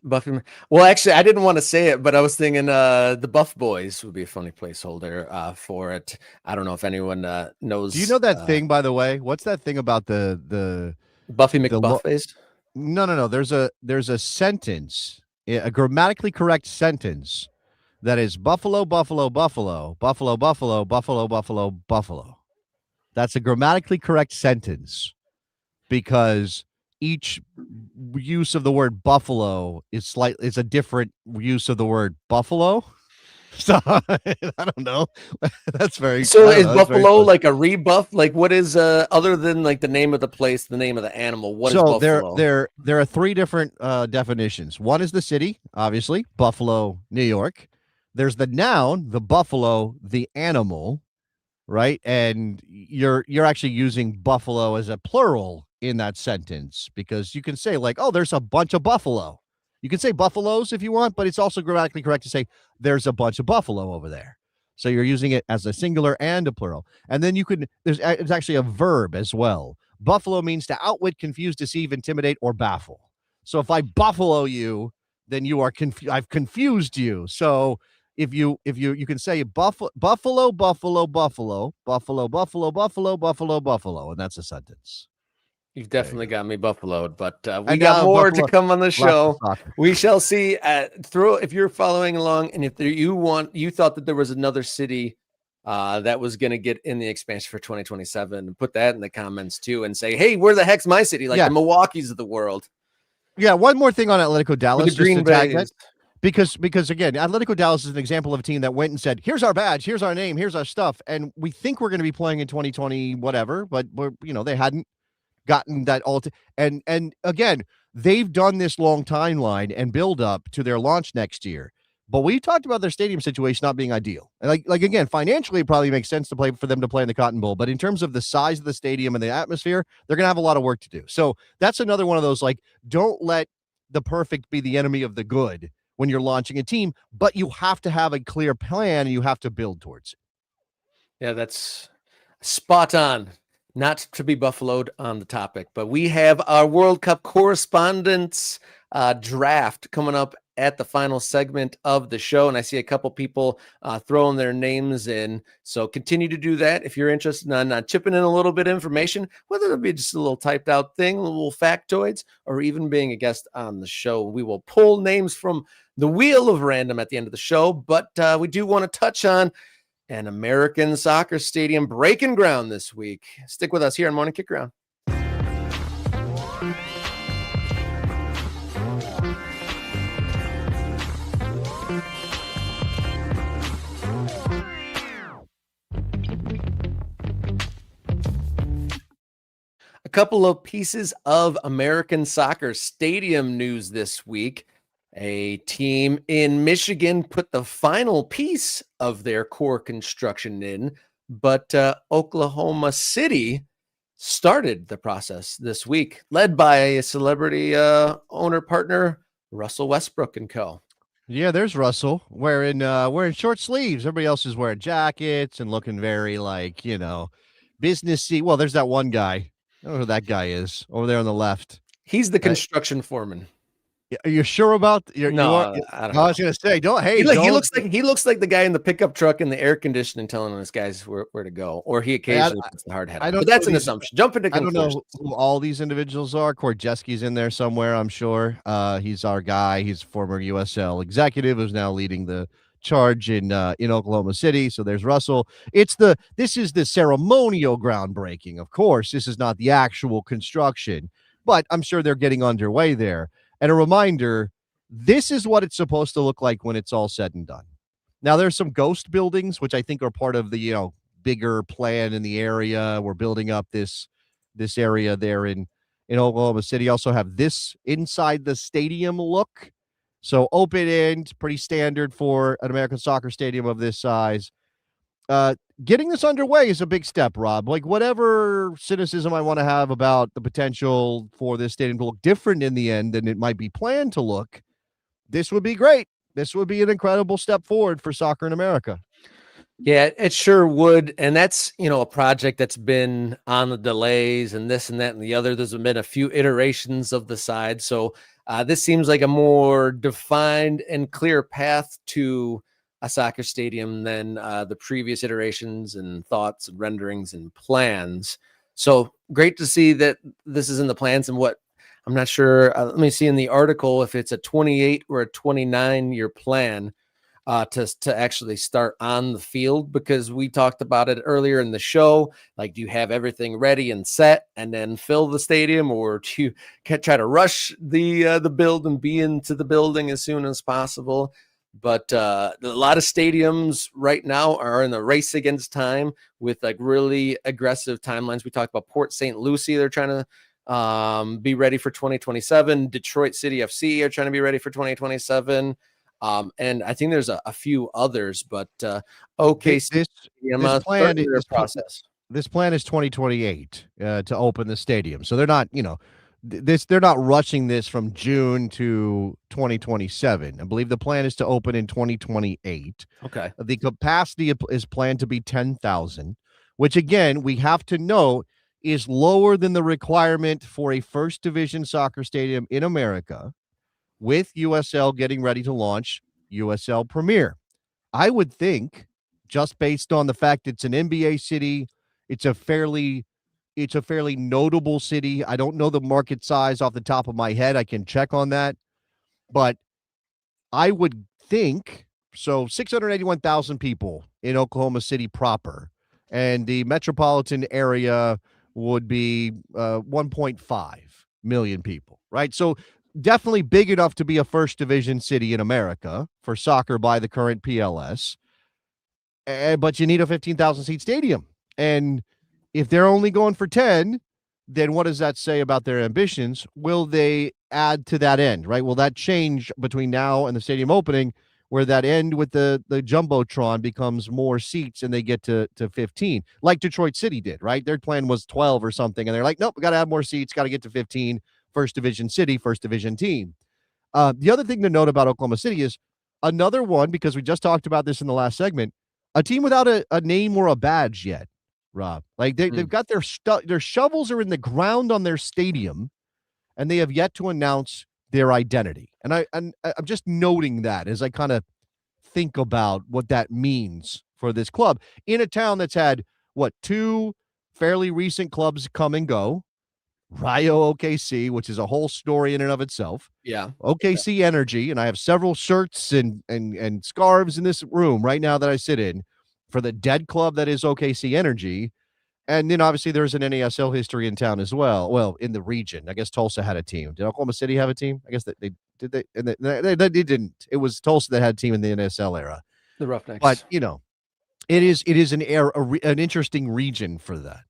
Buffy. Well, actually, I didn't want to say it, but I was thinking the Buff Boys would be a funny placeholder for it. I don't know if anyone knows. Do you know that thing, by the way? What's that thing about the Buffy McBuffface? No. There's a sentence, a grammatically correct sentence that is Buffalo, Buffalo, Buffalo, Buffalo, Buffalo, Buffalo, Buffalo, Buffalo. That's a grammatically correct sentence because each use of the word buffalo is a different use of the word buffalo. So I don't know. That's very. So is Buffalo like a rebuff? Like what is other than like the name of the place, the name of the animal? What is Buffalo? There are three different definitions. One is the city, obviously, Buffalo, New York. There's the noun, the buffalo, the animal, right? And you're actually using buffalo as a plural in that sentence because you can say like, oh, there's a bunch of buffalo. You can say buffaloes if you want, but it's also grammatically correct to say there's a bunch of buffalo over there. So you're using it as a singular and a plural. And then it's actually a verb as well. Buffalo means to outwit, confuse, deceive, intimidate, or baffle. So if I buffalo you, then you are I've confused you. So if you can say buffalo, buffalo, buffalo, buffalo, buffalo, buffalo, buffalo, buffalo, buffalo, and that's a sentence. You've definitely got me buffaloed, but we got more to come on the show. We shall see. If you're following along, and if you thought that there was another city that was going to get in the expansion for 2027, put that in the comments too, and say, hey, where the heck's my city? Like the Milwaukee's of the world. Yeah. One more thing on Atletico Dallas, the Green Bay. Because again, Atletico Dallas is an example of a team that went and said, here's our badge, here's our name, here's our stuff. And we think we're going to be playing in 2020, whatever, but they hadn't gotten that and again, they've done this long timeline and build up to their launch next year. But we talked about their stadium situation not being ideal. Like again, financially, it probably makes sense for them to play in the Cotton Bowl. But in terms of the size of the stadium and the atmosphere, they're going to have a lot of work to do. So that's another one of those, like, don't let the perfect be the enemy of the good when you're launching a team, but you have to have a clear plan and you have to build towards it. Yeah, that's spot on. Not to be buffaloed on the topic, but we have our World Cup correspondence draft coming up at the final segment of the show. And I see a couple people throwing their names in. So continue to do that. If you're interested in chipping in a little bit of information, whether it be just a little typed out thing, a little factoids, or even being a guest on the show, we will pull names from the wheel of random at the end of the show. But we do want to touch on an American soccer stadium breaking ground this week. Stick with us here on Morning Kickaround. A couple of pieces of American soccer stadium news this week. A team in Michigan put the final piece of their core construction in, but Oklahoma City started the process this week, led by a celebrity owner partner, Russell Westbrook and co. Yeah, there's Russell wearing short sleeves. Everybody else is wearing jackets and looking very businessy. Well, there's that one guy. I don't know who that guy is over there on the left. He's the construction foreman. Are you sure about I don't know. I was gonna say, he looks like the guy in the pickup truck in the air conditioning telling us guys where to go, or he occasionally puts the hard hat on. But that's an assumption. Jump into conclusions. I don't know who all these individuals are. Korjeski's in there somewhere, I'm sure. He's our guy. He's a former USL executive who's now leading the charge in Oklahoma City. So there's Russell. This is the ceremonial groundbreaking. Of course, this is not the actual construction, but I'm sure they're getting underway there. And a reminder, this is what it's supposed to look like when it's all said and done. Now, there's some ghost buildings, which I think are part of the, bigger plan in the area. We're building up this area there in Oklahoma City. Also have this inside the stadium look. So open end, pretty standard for an American soccer stadium of this size. Getting this underway is a big step, Rob. Like, whatever cynicism I want to have about the potential for this stadium to look different in the end than it might be planned to look, this would be great. This would be an incredible step forward for soccer in America. Yeah, it sure would. And that's, a project that's been on the delays and this and that and the other. There's been a few iterations of the side. So this seems like a more defined and clear path to a soccer stadium than the previous iterations and thoughts and renderings and plans. So great to see that this is in the plans. And what I'm not sure, let me see in the article if it's a 28 or a 29-year plan to actually start on the field, because we talked about it earlier in the show. Like, do you have everything ready and set and then fill the stadium, or do you try to rush the build and be into the building as soon as possible? But a lot of stadiums right now are in a race against time with like really aggressive timelines. We talked about Port St. Lucie. They're trying to be ready for 2027. Detroit City FC are trying to be ready for 2027. And I think there's a few others, but OKC this plan is process. This plan is 2028 to open the stadium. So they're not, they're not rushing this from June to 2027. I believe the plan is to open in 2028. Okay. The capacity is planned to be 10,000, which again, we have to note is lower than the requirement for a first division soccer stadium in America, with USL getting ready to launch USL Premier. I would think, just based on the fact it's an NBA city, it's a fairly notable city. I don't know the market size off the top of my head. I can check on that. But I would think, so 681,000 people in Oklahoma City proper, and the metropolitan area would be 1.5 million people, right? So definitely big enough to be a first division city in America for soccer by the current PLS. But you need a 15,000 seat stadium. And if they're only going for 10, then what does that say about their ambitions? Will they add to that end, right? Will that change between now and the stadium opening, where that end with the Jumbotron becomes more seats and they get to 15, like Detroit City did, right? Their plan was 12 or something. And they're like, nope, we got to add more seats, got to get to 15. First division city, first division team. The other thing to note about Oklahoma City is another one, because we just talked about this in the last segment, a team without a name or a badge yet, Rob. Like they've got their shovels are in the ground on their stadium, and they have yet to announce their identity. And I'm just noting that as I kind of think about what that means for this club in a town that's had two fairly recent clubs come and go. Rio OKC, which is a whole story in and of itself. Yeah. OKC Energy, and I have several shirts and scarves in this room right now that I sit in for the dead club that is OKC Energy. And then obviously there's an NASL history in town as well. Well, in the region. I guess Tulsa had a team. Did Oklahoma City have a team? I guess they didn't. It was Tulsa that had a team in the NASL era. The Roughnecks. But, it is an interesting region for that.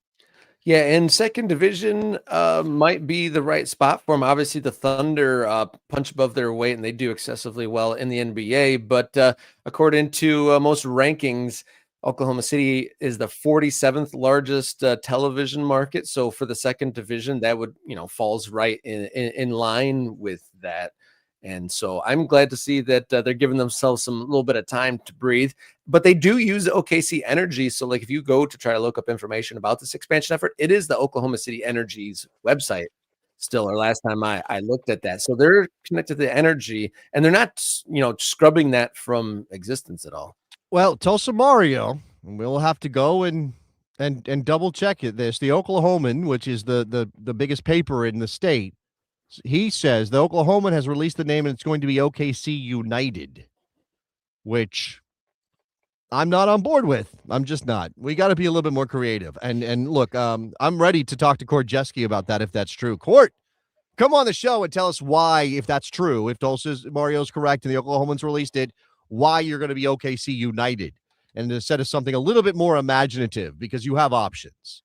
Yeah, and second division might be the right spot for them. Obviously, the Thunder punch above their weight, and they do excessively well in the NBA. But according to most rankings, Oklahoma City is the 47th largest television market. So for the second division, that would, falls right in line with that. And so I'm glad to see that they're giving themselves a little bit of time to breathe, but they do use OKC Energy. So like if you go to try to look up information about this expansion effort, it is the Oklahoma City Energy's website still, or last time I looked at that. So they're connected to energy, and they're not, scrubbing that from existence at all. Well, Tulsa Mario, we'll have to go and double check this. The Oklahoman, which is the biggest paper in the state, he says the Oklahoman has released the name and it's going to be OKC United, which I'm not on board with. I'm just not. We got to be a little bit more creative. And look, I'm ready to talk to Court Jeske about that if that's true. Court, come on the show and tell us why, if that's true, if Tulsa's Mario's correct and the Oklahomans released it, why you're going to be OKC United, and instead of something a little bit more imaginative, because you have options.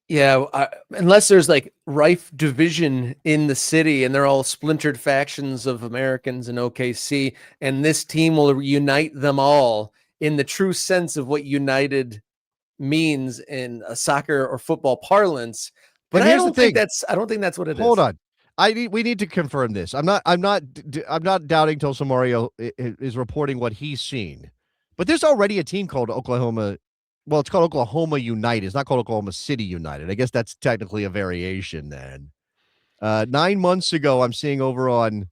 Yeah, unless there's like rife division in the city and they're all splintered factions of Americans in OKC, and this team will unite them all in the true sense of what united means in a soccer or football parlance. But I don't think that's what it is. Hold on. We need to confirm this. I'm not doubting Tulsa Mario is reporting what he's seen, but there's already a team called Oklahoma. Well, it's called Oklahoma United. It's not called Oklahoma City United. I guess that's technically a variation. Then 9 months ago, I'm seeing over on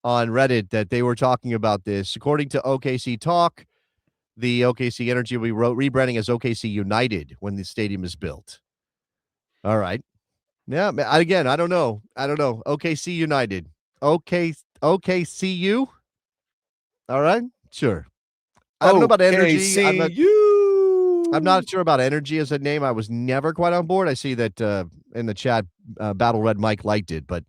Reddit that they were talking about this. According to OKC Talk, the OKC Energy will be rebranding as OKC United when the stadium is built. All right. Yeah, again, I don't know. OKC United. OKCU? All right, sure. I don't know about energy. I'm not sure about energy as a name. I was never quite on board. I see that in the chat, Battle Red Mike liked it, but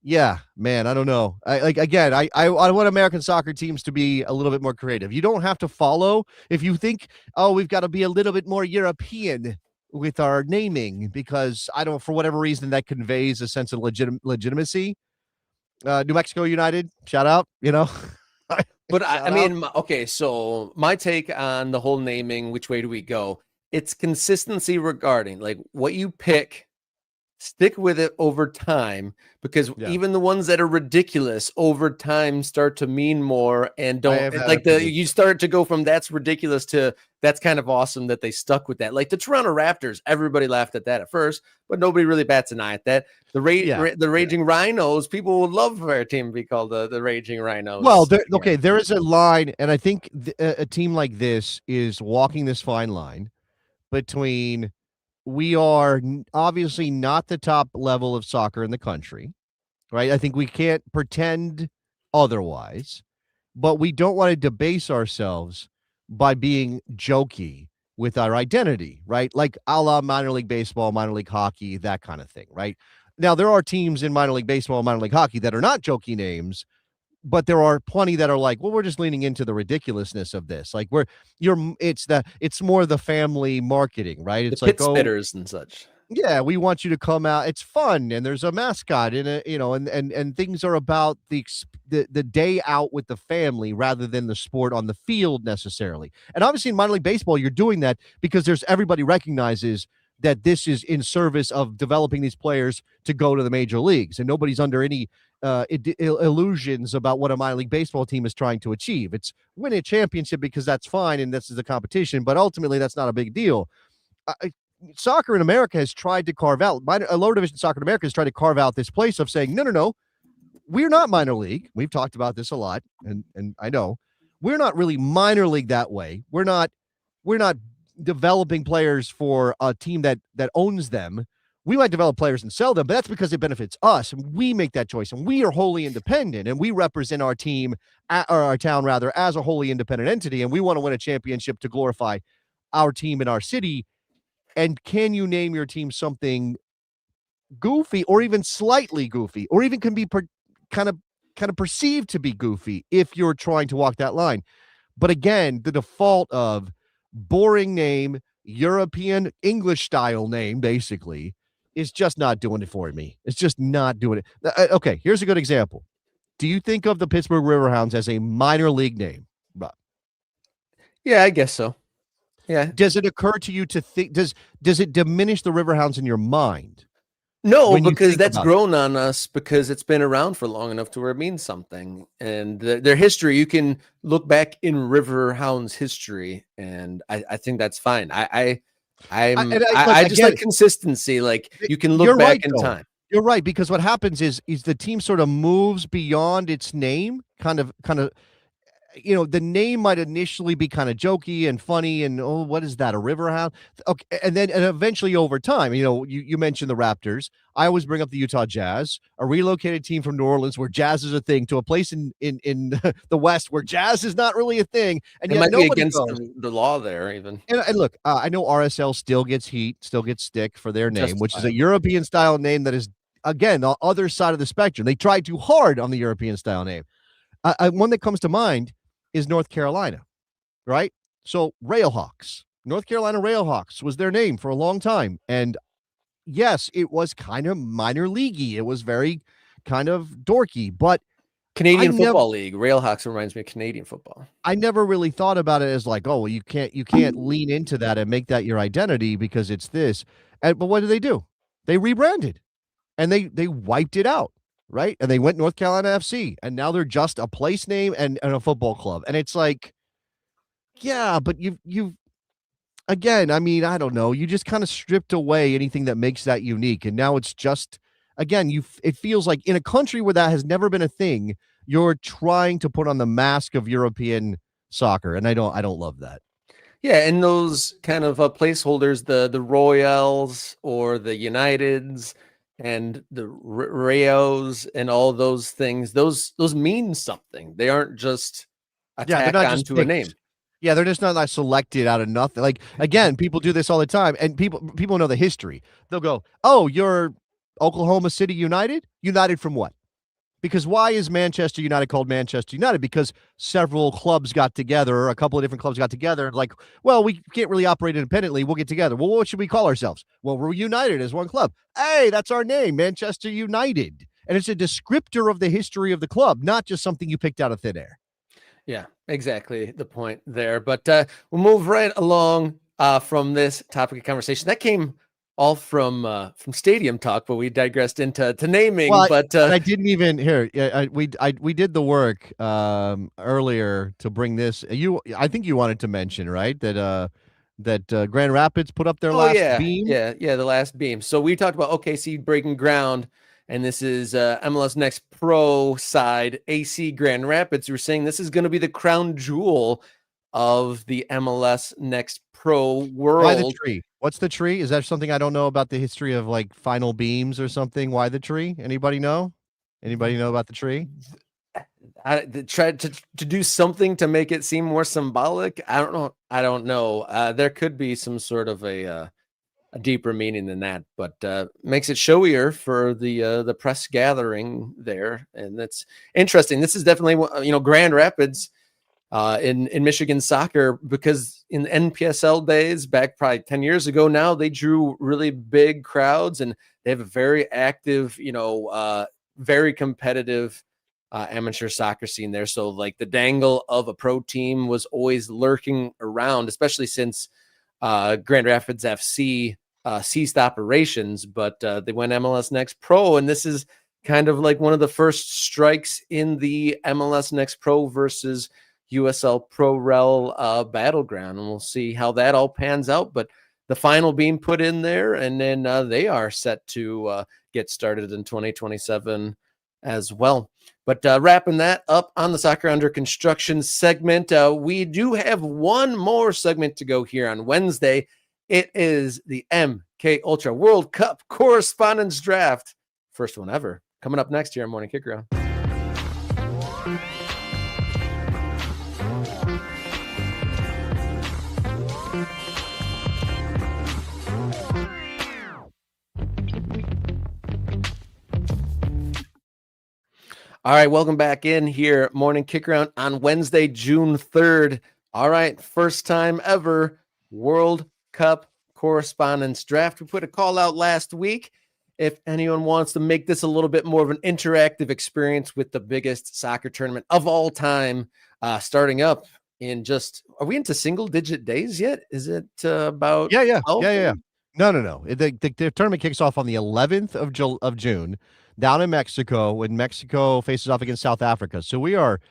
yeah, man, I don't know. I want American soccer teams to be a little bit more creative. You don't have to follow. If you think, oh, we've got to be a little bit more European with our naming, because for whatever reason, that conveys a sense of legitimacy. New Mexico United, shout out, But I mean, okay, so my take on the whole naming, which way do we go? It's consistency regarding like what you pick, stick with it over time, because even the ones that are ridiculous over time start to mean more and don't like you start to go from that's ridiculous to that's kind of awesome that they stuck with that. Like the Toronto Raptors, everybody laughed at that at first, but nobody really bats an eye at that. The Raging Rhinos, people would love for a team to be called the Raging Rhinos. Well, there is a line, and I think a team like this is walking this fine line between we are obviously not the top level of soccer in the country, right? I think we can't pretend otherwise, but we don't want to debase ourselves by being jokey with our identity, right? Like a la minor league baseball, minor league hockey, that kind of thing, right? Now, there are teams in minor league baseball, minor league hockey that are not jokey names, but there are plenty that are like, well, we're just leaning into the ridiculousness of this. Like it's more the family marketing, right? It's like spitters and such. Yeah, we want you to come out. It's fun, and there's a mascot in it, and things are about the day out with the family rather than the sport on the field necessarily. And obviously in minor league baseball, you're doing that because everybody recognizes that this is in service of developing these players to go to the major leagues, and nobody's under any illusions about what a minor league baseball team is trying to achieve. It's win a championship because that's fine and this is a competition, but ultimately that's not a big deal. Soccer in America has tried to carve out, lower division soccer in America has tried to carve out this place of saying, no, we're not minor league. We've talked about this a lot, and I know we're not really minor league that way. We're not developing players for a team that owns them. We might develop players and sell them, but that's because it benefits us, and we make that choice, and we are wholly independent, and we represent our team, or our town rather, as a wholly independent entity, and we want to win a championship to glorify our team in our city. And can you name your team something goofy, or even slightly goofy, or even can be kind of perceived to be goofy if you're trying to walk that line? But again, the default of boring name, European English style name, basically, is just not doing it for me. It's just not doing it. Okay, here's a good example. Do you think of the Pittsburgh Riverhounds as a minor league name, Rob? Yeah, I guess so. Yeah. Does it occur to you to think, does it diminish the Riverhounds in your mind? No, because that's grown on us because it's been around for long enough to where it means something. And their history, you can look back in Riverhounds history, and I think that's fine. I just like consistency. Like you can look back in time. You're right, because what happens is the team sort of moves beyond its name, kind of the name might initially be kind of jokey and funny and, oh, what is that, a Riverhound? Okay, and eventually over time, you mentioned the Raptors. I always bring up the Utah Jazz, a relocated team from New Orleans where jazz is a thing, to a place in the West where jazz is not really a thing, and it might be against the law there even. And look, I know RSL still gets heat, still gets stick for their name, which is a European style name that is, again, the other side of the spectrum. They tried too hard on the European style name. One that comes to mind is North Carolina, right? So Railhawks, North Carolina Railhawks was their name for a long time. And yes, it was kind of minor leaguey. It was very kind of dorky, but Canadian Football League, Railhawks reminds me of Canadian football. I never really thought about it as like, oh, well, you can't lean into that and make that your identity because it's this. But what do? They rebranded. and they wiped it out, right? And they went North Carolina FC, and now they're just a place name and a football club. And it's like, yeah, but you've again, I mean, I don't know. You just kind of stripped away anything that makes that unique. And now it's just, again, it feels like in a country where that has never been a thing, you're trying to put on the mask of European soccer. And I don't love that. Yeah, and those kind of placeholders, the Royals or the Uniteds and the Rayos and all those things, those mean something. They aren't just a Yeah, they're tack not just onto a name. picked. Yeah, they're just not like selected out of nothing. Like again, people do this all the time, and people know the history. They'll go, "Oh, you're Oklahoma City United? United from what?" Because why is Manchester United called Manchester United? Because several clubs got together, a couple of different clubs got together, and like, well, we can't really operate independently. We'll get together. Well, what should we call ourselves? Well, we're united as one club. Hey, that's our name, Manchester United. And it's a descriptor of the history of the club, not just something you picked out of thin air. Yeah, exactly the point there. But we'll move right along from this topic of conversation. That came all from stadium talk, but we digressed into naming. Well, but I didn't even here. We did the work earlier to bring this. I think you wanted to mention, right, that Grand Rapids put up their last beam. Yeah, the last beam. So we talked about OKC breaking ground, and this is MLS Next Pro side, AC Grand Rapids. We're saying this is going to be the crown jewel of the MLS Next Pro world. Why the tree? What's the tree? Is that something I don't know about the history of like final beams or something? Why the tree? Anybody know? Anybody know about the tree? I tried to do something to make it seem more symbolic. I don't know. There could be some sort of a deeper meaning than that, but makes it showier for the press gathering there, and that's interesting. This is definitely Grand Rapids in Michigan soccer, because in the NPSL days back probably 10 years ago now, they drew really big crowds, and they have a very active, very competitive amateur soccer scene there. So like the dangle of a pro team was always lurking around, especially since Grand Rapids FC ceased operations, but they went MLS Next Pro, and this is kind of like one of the first strikes in the MLS Next Pro versus USL Pro Rel battleground, and we'll see how that all pans out. But the final being put in there, and then they are set to get started in 2027 as well. But wrapping that up on the Soccer Under Construction segment, we do have one more segment to go here on Wednesday. It is the MK Ultra World Cup Correspondence Draft. First one ever. Coming up next here on Morning Kickaround. All right, welcome back in here, Morning Kickaround on Wednesday, June 3rd. All right, first time ever World Cup Correspondence Draft. We put a call out last week. If anyone wants to make this a little bit more of an interactive experience with the biggest soccer tournament of all time, starting up in are we into single digit days yet? Is it about? Yeah. No. The tournament kicks off on the 11th of June down in Mexico, when Mexico faces off against South Africa. So we are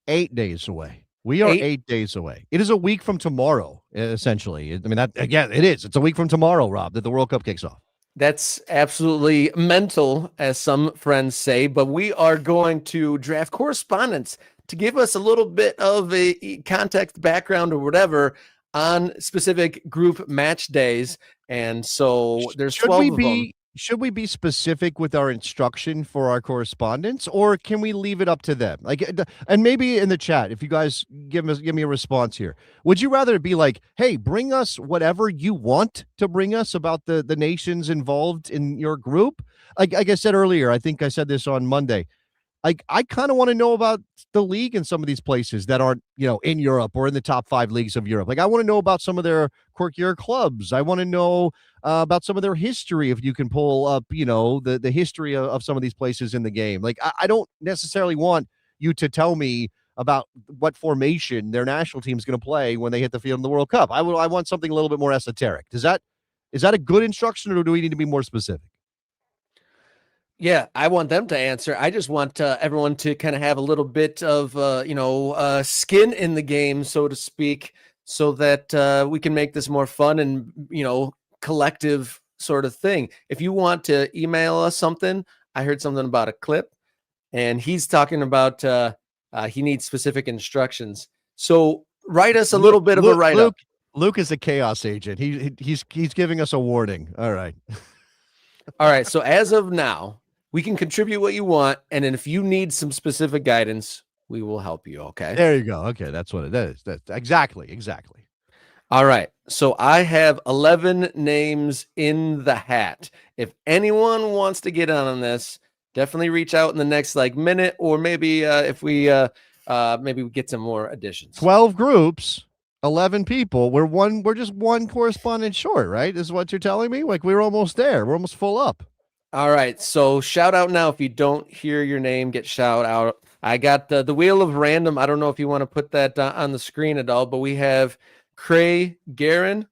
8 days away. We are 8 days away. It is a week from tomorrow, essentially. I mean, that again, it is. It's a week from tomorrow, Rob, that the World Cup kicks off. That's absolutely mental, as some friends say, but we are going to draft correspondents to give us a little bit of a context, background, or whatever on specific group match days. And so there's 12 of them. Should we be specific with our instruction for our correspondence, or can we leave it up to them? Like, and maybe in the chat, if you guys give me a response here, would you rather it be like, hey, bring us whatever you want to bring us about the nations involved in your group? Like I said earlier, I think I said this on Monday. Like, I kind of want to know about the league in some of these places that aren't, in Europe or in the top 5 leagues of Europe. Like, I want to know about some of their quirkier clubs. I want to know about some of their history. If you can pull up, the history of some of these places in the game. Like, I don't necessarily want you to tell me about what formation their national team is going to play when they hit the field in the World Cup. I want something a little bit more esoteric. Is that a good instruction, or do we need to be more specific? Yeah, I want them to answer. I just want everyone to kind of have a little bit of, skin in the game, so to speak, so that we can make this more fun and, collective sort of thing. If you want to email us something, I heard something about a clip, and he's talking about he needs specific instructions. So write us a little bit of a write-up. Luke is a chaos agent. He's giving us a warning. All right. All right. So as of now, we can contribute what you want, and then if you need some specific guidance, we will help you. Okay. There you go. Okay, that's what it is. That's exactly. All right. So I have 11 names in the hat. If anyone wants to get on this, definitely reach out in the next minute, or maybe if we maybe we get some more additions. 12 groups, 11 people. We're just one correspondent short, right? Is what you're telling me? Like, we're almost there. We're almost full up. All right. So shout out now. If you don't hear your name, get shout out. I got the wheel of random. I don't know if you want to put that on the screen at all, but we have Cray Garin,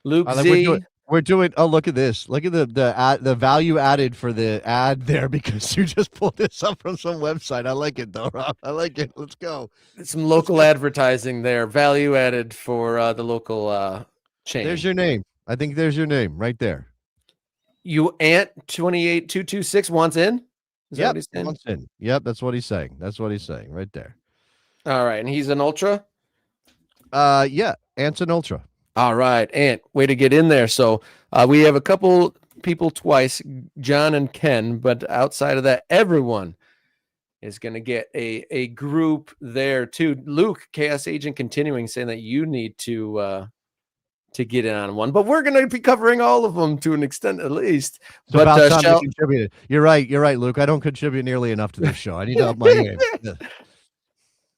Luke Z. We're doing. Oh, look at this! Look at the value added for the ad there, because you just pulled this up from some website. I like it though, Rob. I like it. Let's go. Some local advertising there, value added for the local chain. There's your name. I think there's your name right there. You Ant 28226 wants in. Is that what he's saying? Wants in. Yep, that's what he's saying. That's what he's saying right there. All right, and he's an ultra. Yeah, Ant's an ultra. All right, Ant, way to get in there. So we have a couple people twice, John and Ken, but outside of that, everyone is going to get a group there too. Luke, Chaos Agent, continuing saying that you need to get in on one, but we're going to be covering all of them to an extent at least. It's about time to contribute. You're right, Luke. I don't contribute nearly enough to this show. I need to up my game. Yeah.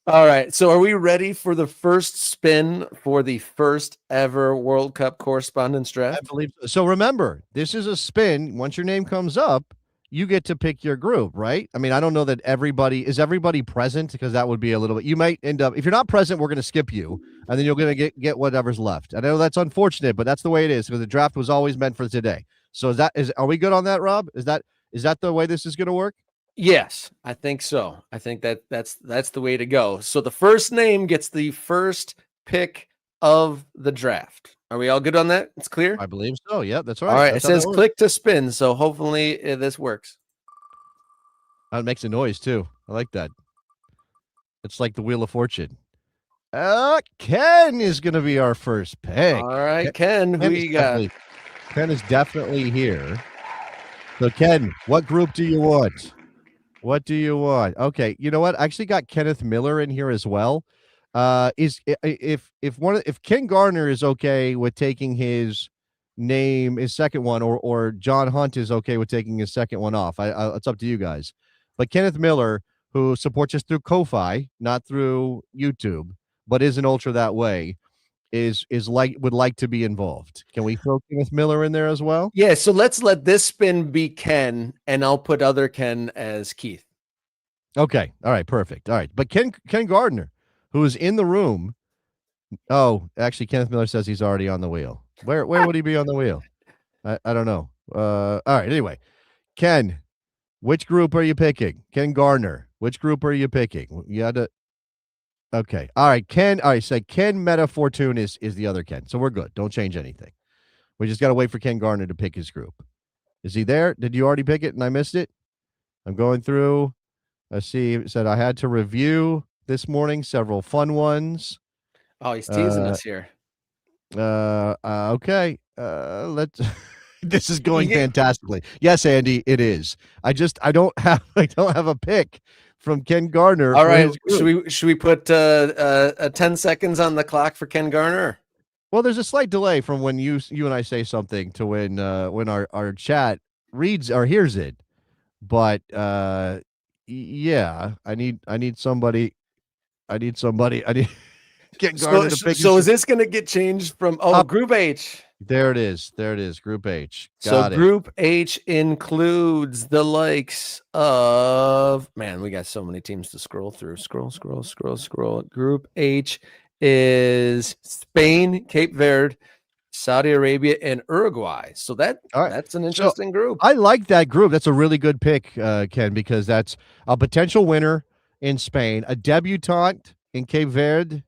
All right. So are we ready for the first spin for the first ever World Cup correspondence draft? I believe so. So remember, this is a spin. Once your name comes up, you get to pick your group, right? I mean, I don't know that everybody present, because that would be a little bit, you might end up, if you're not present, we're going to skip you, and then you're going to get whatever's left. I know that's unfortunate, but that's the way it is, because the draft was always meant for today. So are we good on that, Rob? Is that the way this is going to work? Yes, I think so. I think that's the way to go. So the first name gets the first pick of the draft. Are we all good on that? It's clear? I believe so. Yeah, that's right. All right. It says click to spin. So hopefully this works. It makes a noise too. I like that. It's like the Wheel of Fortune. Ken is going to be our first pick. All right, Ken, who you got? Ken is definitely here. So Ken, what group do you want? What do you want? Okay, you know what? I actually got Kenneth Miller in here as well. If Ken Gardner is okay with taking his name, his second one, or John Hunt is okay with taking his second one off, it's up to you guys. But Kenneth Miller, who supports us through Ko-Fi, not through YouTube, but is an ultra that way, would like to be involved. Can we throw Kenneth Miller in there as well? Yeah, so let's let this spin be Ken, and I'll put other Ken as Keith. Okay. All right, perfect. All right. But Ken Gardner, who is in the room. Oh, actually, Kenneth Miller says he's already on the wheel. Where would he be on the wheel? I don't know. All right. Anyway, Ken, which group are you picking? Ken Gardner, which group are you picking? You had to. Okay. All right. Ken. All right. So Ken Meta Fortune is the other Ken. So we're good. Don't change anything. We just got to wait for Ken Gardner to pick his group. Is he there? Did you already pick it and I missed it? I'm going through. Let's see. It said I had to review this morning several fun ones. Oh, he's teasing us here. Okay. Let's. This is going fantastically. Yes, Andy, it is. I don't have a pick from Ken Gardner. All right. Should we put 10 seconds on the clock for Ken Gardner? Well, there's a slight delay from when you and I say something to when our chat reads or hears it. But yeah, I need somebody. I need Ken Gardner to pick. So is this going to get changed from Group H? There it is. Group H. Got it. Group H includes the likes of, man, we got so many teams to scroll through. Scroll. Group H is Spain, Cape Verde, Saudi Arabia, and Uruguay. So that's an interesting group. I like that group. That's a really good pick, Ken, because that's a potential winner in Spain, a debutante in Cape Verde,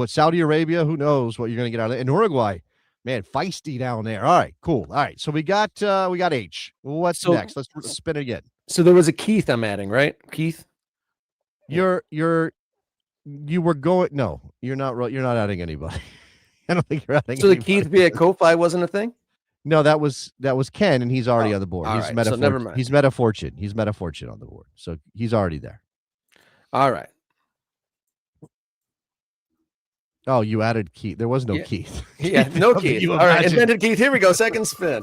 Saudi Arabia, who knows what you're going to get out of it, and Uruguay. Man, feisty down there. All right, cool. All right, so we got H. What's next? Let's spin it again. So there was a Keith I'm adding, right? Keith? You were going. No, you're not. You're not adding anybody. I don't think you're adding. So the Keith via Ko-Fi wasn't a thing. No, that was Ken, and he's already on the board. He's right, so never mind. He's Meta Fortune. He's Meta Fortune on the board, so he's already there. All right. Oh, you added Keith. There was no Keith. Yeah, no Keith. All right, invented Keith. Here we go. Second spin.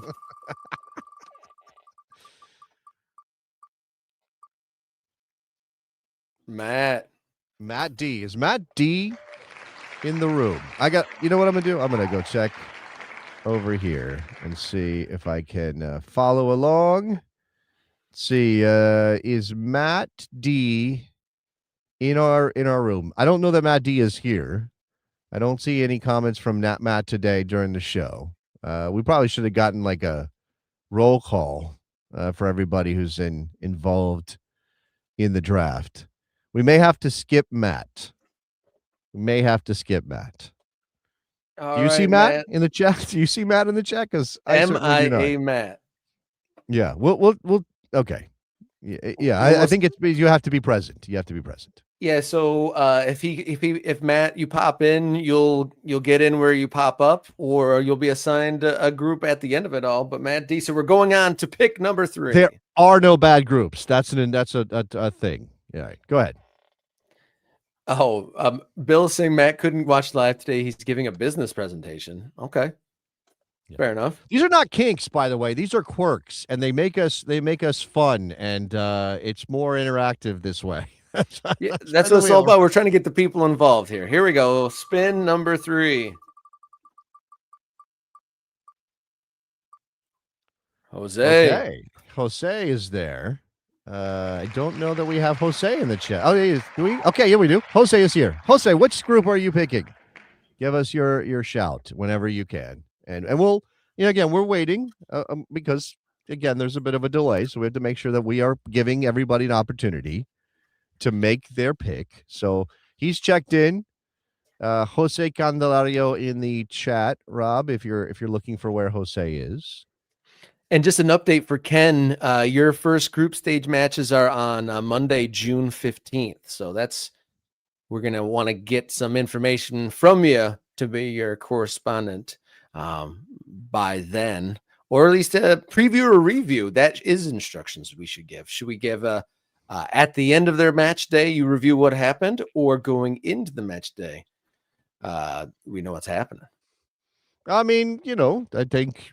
Matt D. Is Matt D in the room? You know what I'm going to do? I'm going to go check over here and see if I can follow along. Let's see, is Matt D in our room? I don't know that Matt D is here. I don't see any comments from Matt today during the show. We probably should have gotten like a roll call for everybody who's involved in the draft. We may have to skip Matt. Do you see Matt in the chat? Do you see Matt in the chat? Because MIA Matt. Yeah, we'll okay. Yeah. I think you have to be present. You have to be present. Yeah. So if Matt, you pop in, you'll get in where you pop up, or you'll be assigned a group at the end of it all. But Matt D. So we're going on to pick number 3. There are no bad groups. That's a thing. Yeah. Go ahead. Oh, Bill saying Matt couldn't watch live today. He's giving a business presentation. Okay. Yeah. Fair enough. These are not kinks, by the way. These are quirks, and they make us fun, and it's more interactive this way. That's what it's all about. We're trying to get the people involved here. Here we go. Spin number 3. Jose. Okay. Jose is there. I don't know that we have Jose in the chat. Oh, do we? Okay, yeah, we do. Jose is here. Jose, which group are you picking? Give us your shout whenever you can, and we'll. Again, we're waiting because again, there's a bit of a delay, so we have to make sure that we are giving everybody an opportunity to make their pick. So he's checked in. Jose Candelario in the chat. Rob, if you're looking for where Jose is. And just an update for Ken, your first group stage matches are on Monday, June 15th. So we're going to want to get some information from you to be your correspondent by then, or at least a preview or review. That is instructions we should give. Should we give at the end of their match day, you review what happened, or going into the match day? We know what's happening. I mean, I think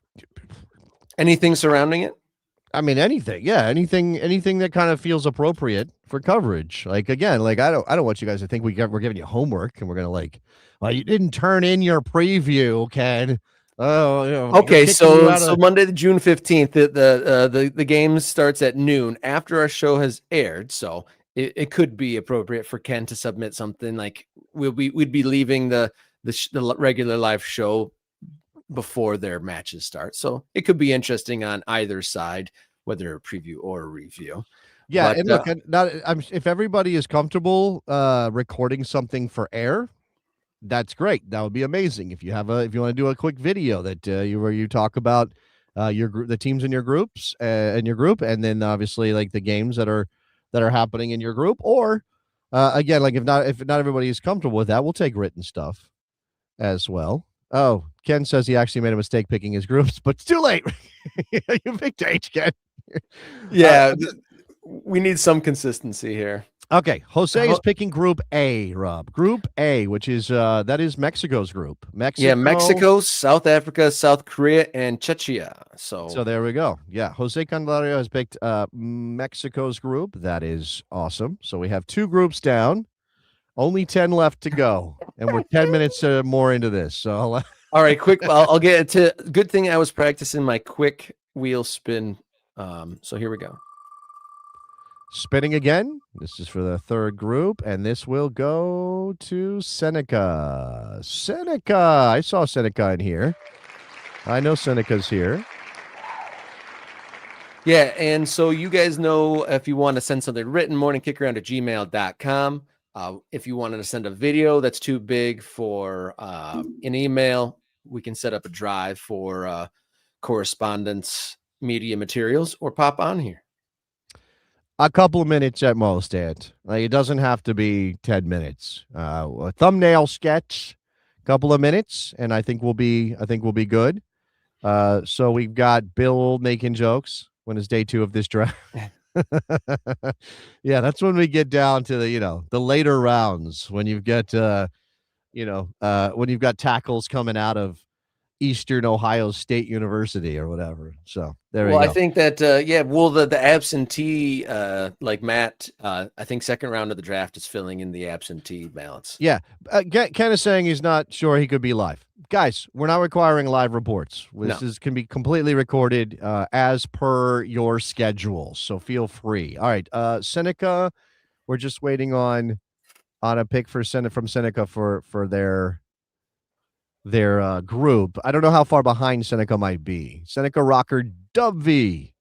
anything surrounding it. I mean, anything. Yeah, anything that kind of feels appropriate for coverage. Like again, I don't want you guys to think we're giving you homework and we're gonna you didn't turn in your preview, Ken. Oh, okay. So Monday, the June 15th, the game starts at noon after our show has aired. So it could be appropriate for Ken to submit something like we'd be leaving the regular live show before their matches start. So it could be interesting on either side, whether a preview or a review. Yeah. But, and look, if everybody is comfortable recording something for air, that's great. That would be amazing. If you want to do a quick video that where you talk about your group, the teams in your groups in your group, and then obviously like the games that are happening in your group, or again, like if not everybody is comfortable with that, we'll take written stuff as well. Oh, Ken says he actually made a mistake picking his groups, but it's too late. You picked H, Ken. Yeah, we need some consistency here. Okay, Jose is picking Group A, Rob. Group A, which is that is Mexico's group. Mexico, South Africa, South Korea, and Czechia. So there we go. Yeah, Jose Candelario has picked Mexico's group. That is awesome. So we have 2 groups down. Only 10 left to go, and we're 10 minutes more into this. So, all right, quick. I'll get to. Good thing I was practicing my quick wheel spin. So here we go. Spinning again. This is for the 3rd group, and this will go to Seneca. I saw Seneca in here. I know Seneca's here. Yeah, and so you guys know if you want to send something written, morningkickaround@gmail.com. If you wanted to send a video that's too big for an email, we can set up a drive for correspondence media materials or pop on here. A couple of minutes at most, Ed. Like, it doesn't have to be 10 minutes. A thumbnail sketch, a couple of minutes, and I think we'll be good. So we've got Bill making jokes when it's day 2 of this draft. Yeah, that's when we get down to the later rounds when you've got when you've got tackles coming out of Eastern Ohio State University or whatever. So there we go. I think that the absentee like Matt, I think second round of the draft is filling in the absentee ballots. Yeah, kind of saying he's not sure he could be live. Guys, we're not requiring live reports. This can be completely recorded as per your schedule. So feel free. All right, Seneca, we're just waiting on a pick from Seneca for their group. I don't know how far behind Seneca might be. Seneca Rocker Dubvy,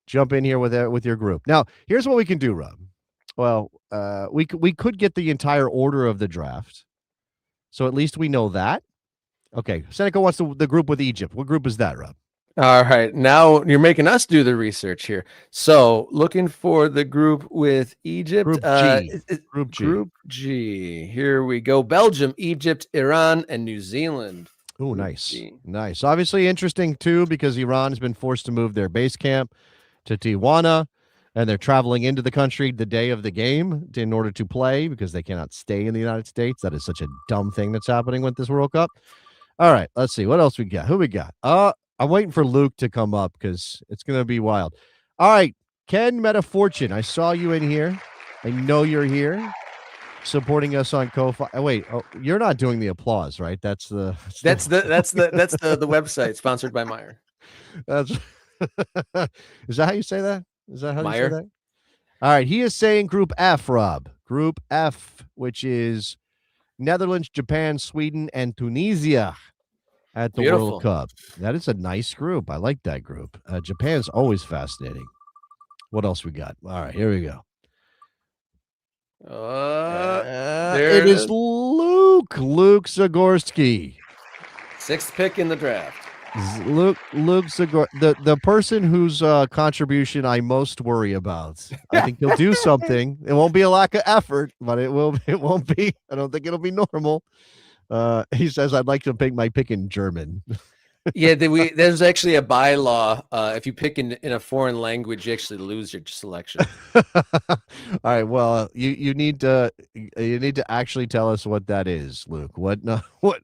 jump in here with your group. Now, here's what we can do, Rob. Well, we could get the entire order of the draft, so at least we know that. Okay, Seneca wants the group with Egypt. What group is that, Rob? All right, now you're making us do the research here. So, looking for the group with Egypt. Group G. Group G. Group G. Here we go. Belgium, Egypt, Iran, and New Zealand. Oh, nice. Nice. Obviously interesting, too, because Iran has been forced to move their base camp to Tijuana, and they're traveling into the country the day of the game in order to play because they cannot stay in the United States. That is such a dumb thing that's happening with this World Cup. All right, let's see. What else we got? Who we got? I'm waiting for Luke to come up because it's going to be wild. All right, Ken Metafortune, I saw you in here. I know you're here supporting us on Ko-Fi. Oh, wait, you're not doing the applause, right? That's the website sponsored by Meyer. That's is that how you say that? Is that how Meyer? you say that? All right, he is saying Group F, Rob. Group F, which is Netherlands, Japan, Sweden, and Tunisia at the World Cup. That is a nice group. I like that group. Japan's always fascinating. What else we got? All right, here we go. It is Luke Zagorski. 6th pick in the draft. Luke Zagorski, the person whose contribution I most worry about. I think he'll do something. It won't be a lack of effort, but it won't be. I don't think it'll be normal. He says, I'd like to make my pick in German. Yeah, there's actually a bylaw. If you pick in a foreign language, you actually lose your selection. All right. Well, you need to actually tell us what that is, Luke. What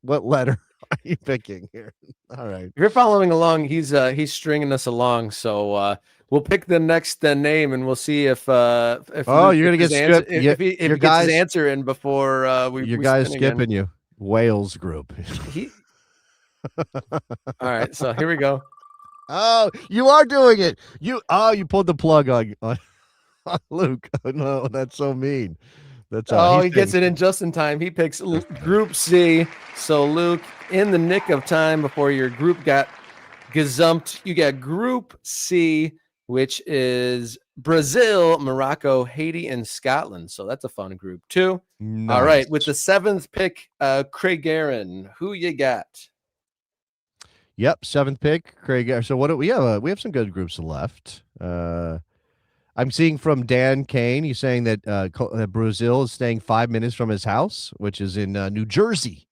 letter are you picking here? All right. If you're following along, he's stringing us along. So we'll pick the next name, and we'll see if you're gonna get skipped. If he gets his answer in before your guy's skipping you. Wales group. All right, so here we go. Oh, you are doing it. You pulled the plug on Luke. No, that's so mean. He gets it in just in time. He picks Group C. So Luke, in the nick of time before your group got gazumped, you got Group C, which is Brazil, Morocco, Haiti, and Scotland. So that's a fun group too. Nice. All right, with the 7th pick, Craig Aaron, who you got? Yep, 7th pick, Craig. So what do we have? We have some good groups left. I'm seeing from Dan Kane. He's saying that Brazil is staying 5 minutes from his house, which is in New Jersey.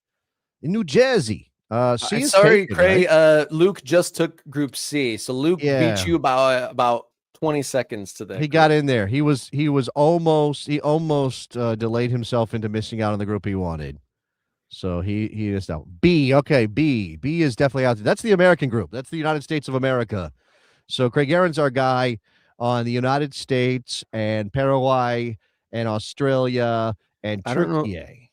Sorry, Craig. Right? Luke just took Group C, so Luke beat you by about 20 seconds to that. He got in there. He almost delayed himself into missing out on the group he wanted. So he is now B. Okay, B is definitely out there. That's the American group. That's the United States of America. So Craig Aaron's our guy on the United States and Paraguay and Australia and Turkey.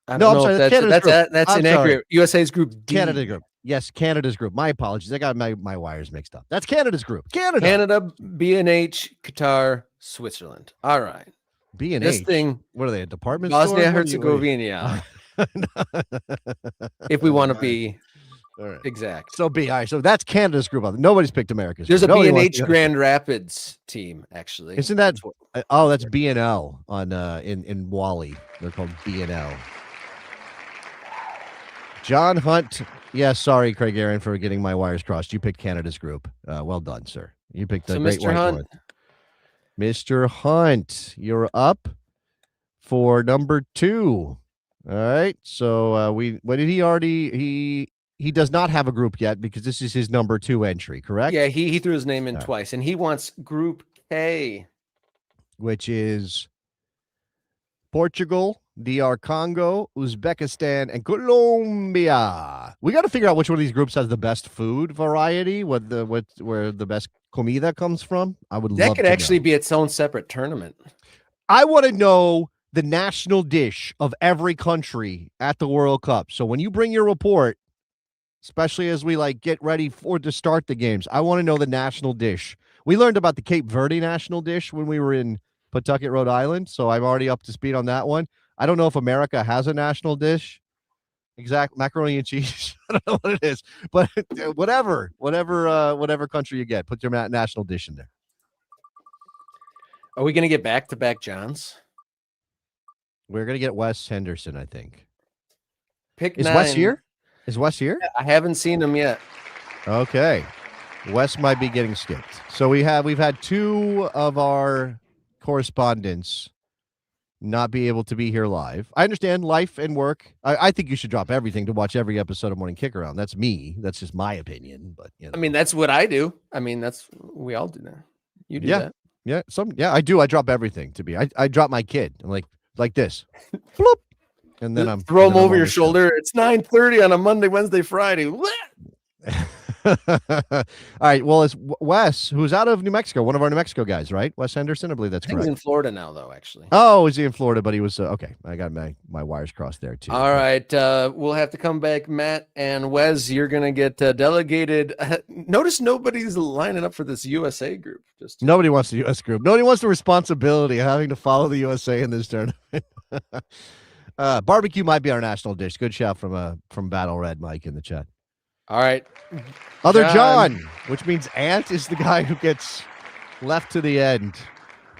I'm sorry. That's inaccurate. USA's group D. Canada group. Yes, Canada's group. My apologies. I got my wires mixed up. That's Canada's group. Canada, B&H, Qatar, Switzerland. All right. B&H. This thing. What are they? A department Bosnia store? Herzegovina. If we want to be All right. Exact. So B. All right. So that's Canada's group. Nobody's picked America's. There's group. a Nobody B&H wants to- Grand Rapids team, actually. Isn't that? Oh, that's B&L on in Wally. They're called B&L. John Hunt. Yeah, sorry, Craig Aaron, for getting my wires crossed. You picked Canada's group. Well done, sir. You picked the Great Mr. White Hunt. North. Mr. Hunt, you're up for number 2. All right. So what did he already? He does not have a group yet because this is his number 2 entry, correct? Yeah, he threw his name in twice, and he wants Group K, which is Portugal, DR Congo, Uzbekistan, and Colombia. We got to figure out which one of these groups has the best food variety, where the best comida comes from. I would love that could to actually know. be its own separate tournament. I want to know the national dish of every country at the World Cup. So when you bring your report, especially as we get ready to start the games, I want to know the national dish. We learned about the Cape Verde national dish when we were in Pawtucket, Rhode Island, so I'm already up to speed on that one. I don't know if America has a national dish. Exact macaroni and cheese. I don't know what it is, but whatever country you get, put your national dish in there. Are we going to get back-to-back Johns? We're going to get Wes Henderson, I think. Is Wes here? Is Wes here? I haven't seen him yet. Okay. Wes might be getting skipped. So we've had 2 of our correspondents not be able to be here live. I understand life and work. I think you should drop everything to watch every episode of Morning Kickaround. That's me. That's just my opinion. But I mean, that's what I do. I mean, we all do that. You do that. Yeah. I do. I drop everything to be. I drop my kid. I'm like this. Floop. And then throw him over your shoulder. It's 9:30 on a Monday, Wednesday, Friday. All right. Well, it's Wes, who's out of New Mexico, one of our New Mexico guys, right? Wes Henderson, I believe that's correct. He's in Florida now, though, actually. Oh, is he in Florida? But he was okay. I got my wires crossed there too. All right. We'll have to come back, Matt and Wes. You're gonna get delegated. Notice nobody's lining up for this USA group. Nobody wants the US group. Nobody wants the responsibility of having to follow the USA in this tournament. Barbecue might be our national dish. Good shout from Battle Red Mike in the chat. All right. Other John, which means Ant is the guy who gets left to the end.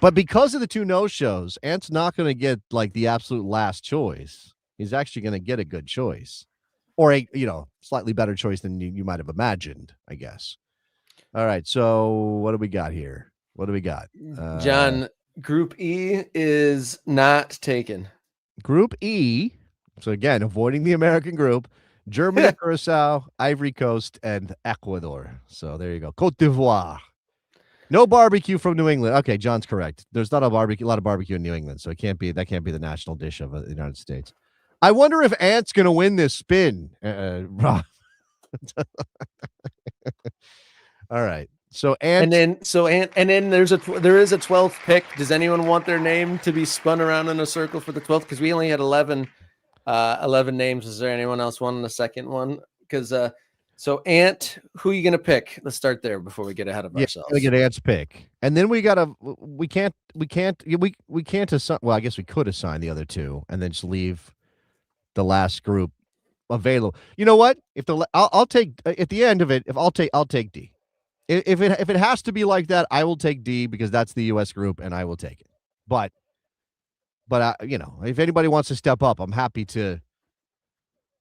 But because of the 2 no-shows, Ant's not going to get the absolute last choice. He's actually going to get a good choice. Or a slightly better choice than you might have imagined, I guess. All right, so what do we got here? What do we got? John, Group E is not taken. Group E, so again, avoiding the American group, Germany, Curacao, Ivory Coast, and Ecuador. So there you go. Côte d'Ivoire. No barbecue from New England. Okay, John's correct. There's not a lot of barbecue in New England, so that can't be the national dish of the United States. I wonder if Ant's going to win this spin. Rob. All right. So Ant, and then there is a 12th pick. Does anyone want their name to be spun around in a circle for the 12th? Because we only had 11 names. Is there anyone else wanting the second one? Because so Ant, who are you gonna pick? Let's start there before we get ahead of ourselves. We get Ant's pick, and then we can't assign. Well, I guess we could assign the other 2, and then just leave the last group available. You know what? I'll take at the end of it. I'll take D. If it has to be like that, I will take D because that's the U.S. group, and I will take it. But if anybody wants to step up, I'm happy to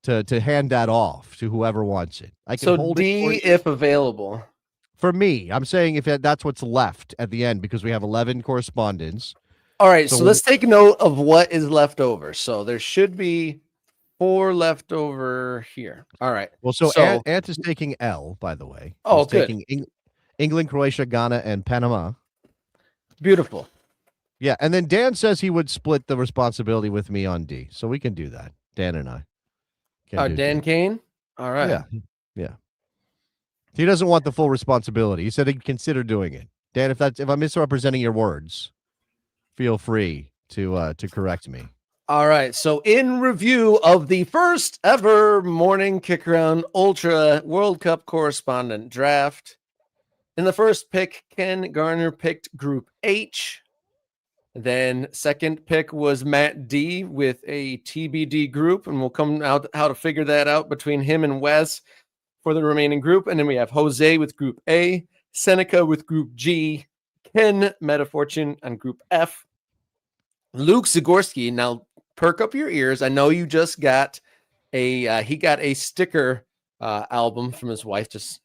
hand that off to whoever wants it. I can hold D it if available. For me, I'm saying if that's what's left at the end because we have 11 correspondents. All right, so let's take note of what is left over. So there should be 4 left over here. All right. Well, so Ant is taking L, by the way. Oh, good. Taking England, Croatia, Ghana, and Panama. Beautiful. Yeah, and then Dan says he would split the responsibility with me on D, so we can do that. Dan and I. Dan Kane? All right. Yeah. He doesn't want the full responsibility. He said he'd consider doing it. Dan, if I'm misrepresenting your words, feel free to correct me. All right. So in review of the first ever Morning Kickaround Ultra World Cup correspondent draft, in the first pick, Ken Garner picked Group H. Then second pick was Matt D with a TBD group, and we'll come out how to figure that out between him and Wes. for the remaining group. And then we have Jose with Group A, Seneca with Group G, Ken Metafortune on Group F, Luke Zagorski. Now, perk up your ears. I know you just got he got a sticker album from his wife. Just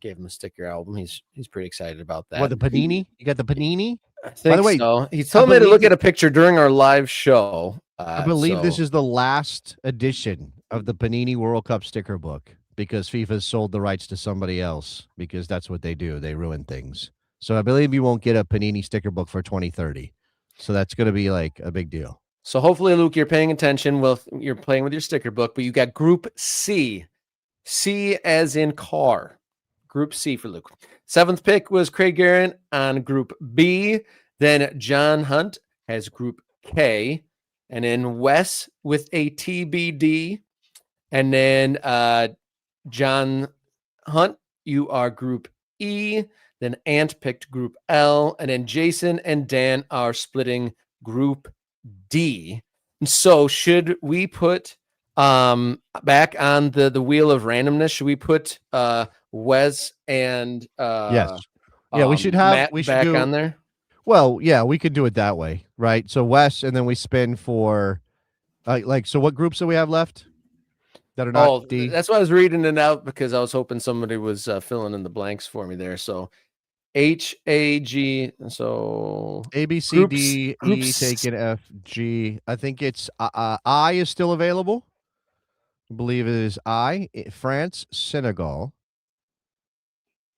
gave him a sticker album. He's pretty excited about that. What, the Panini? You got the Panini? I think By the way, so. He told me to look at a picture during our live show. I believe this is the last edition of the Panini World Cup sticker book because FIFA sold the rights to somebody else because that's what they do. They ruin things. So I believe you won't get a Panini sticker book for 2030. So that's going to be like a big deal. So hopefully, Luke, you're paying attention. Well, you're playing with your sticker book, but you got Group C. C as in car. Group C for Luke. 7th pick was Craig Guerin on Group B. Then John Hunt has Group K. And then Wes with a TBD. And then John Hunt, you are Group E. Then Ant picked Group L. And then Jason and Dan are splitting Group D. And so should we put back on the wheel of randomness? Should we put Wes and yes. Yeah, we should have Matt back on there? Well, yeah, we could do it that way, right? So Wes, and then we spin for so what groups do we have left that are not D? That's why I was reading it out because I was hoping somebody was filling in the blanks for me there. So H-A-G, so A, B, C, D, E, taken F, G. I think it's I is still available. I believe it is I, France, Senegal,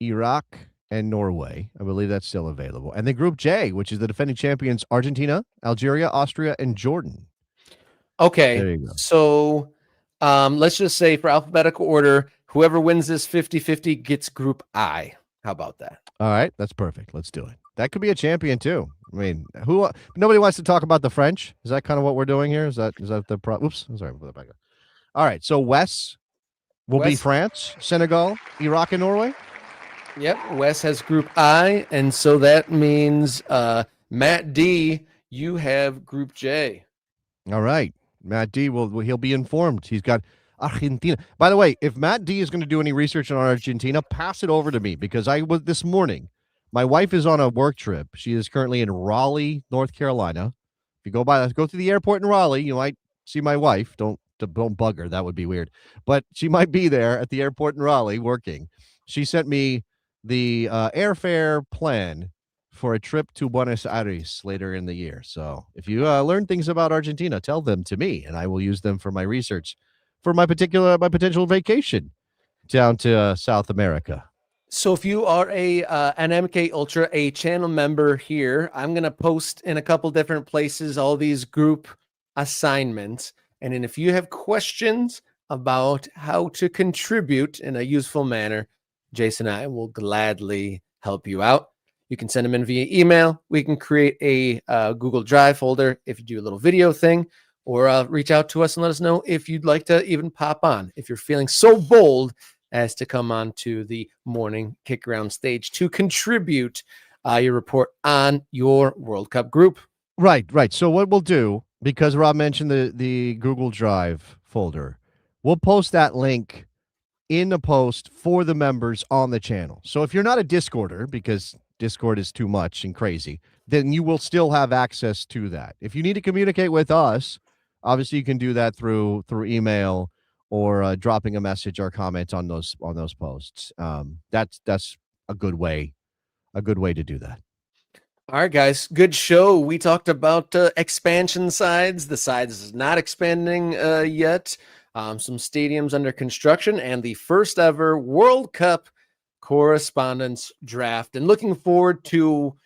Iraq, and Norway. I believe that's still available. And then Group J, which is the defending champions, Argentina, Algeria, Austria, and Jordan. Okay, there you go. So let's just say for alphabetical order, whoever wins this 50-50 gets Group I. How about that? All right, that's perfect. Let's do it. That could be a champion too. I mean, nobody wants to talk about the French. Is that kind of what we're doing here? Is that the oops, I'm sorry, put that back up. All right, so Wes will be France, Senegal, Iraq, and Norway. Yep, Wes has Group I, and so that means Matt D, you have Group J. All right, Matt D he'll be informed. He's got Argentina. By the way, if Matt D is going to do any research on Argentina, pass it over to me because this morning, my wife is on a work trip. She is currently in Raleigh, North Carolina. If you go through the airport in Raleigh, you might see my wife. Don't bug her. That would be weird. But she might be there at the airport in Raleigh working. She sent me the airfare plan for a trip to Buenos Aires later in the year. So if you learn things about Argentina, tell them to me, and I will use them for my research for my potential vacation down to South America. So if you are an MK Ultra, a channel member here, I'm going to post in a couple different places all these group assignments. And then if you have questions about how to contribute in a useful manner, Jason and I will gladly help you out. You can send them in via email. We can create a Google Drive folder if you do a little video thing, or reach out to us and let us know if you'd like to even pop on, if you're feeling so bold as to come on to the morning Kickaround stage to contribute your report on your World Cup group. Right. So what we'll do, because Rob mentioned the Google Drive folder, we'll post that link in the post for the members on the channel. So if you're not a Discorder, because Discord is too much and crazy, then you will still have access to that. If you need to communicate with us, obviously you can do that through email or dropping a message or comment on those posts. That's a good way to do that. All right, guys, good show. We talked about expansion sides. The sides is not expanding yet. Some stadiums under construction, and the first ever World Cup correspondence draft. And looking forward to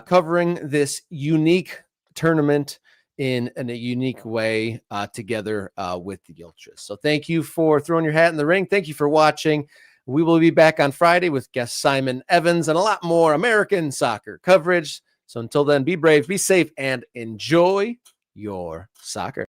covering this unique tournament in a unique way together with the Ultras. So thank you for throwing your hat in the ring. Thank you for watching. We will be back on Friday with guest Simon Evans and a lot more American soccer coverage. So until then, be brave, be safe, and enjoy your soccer.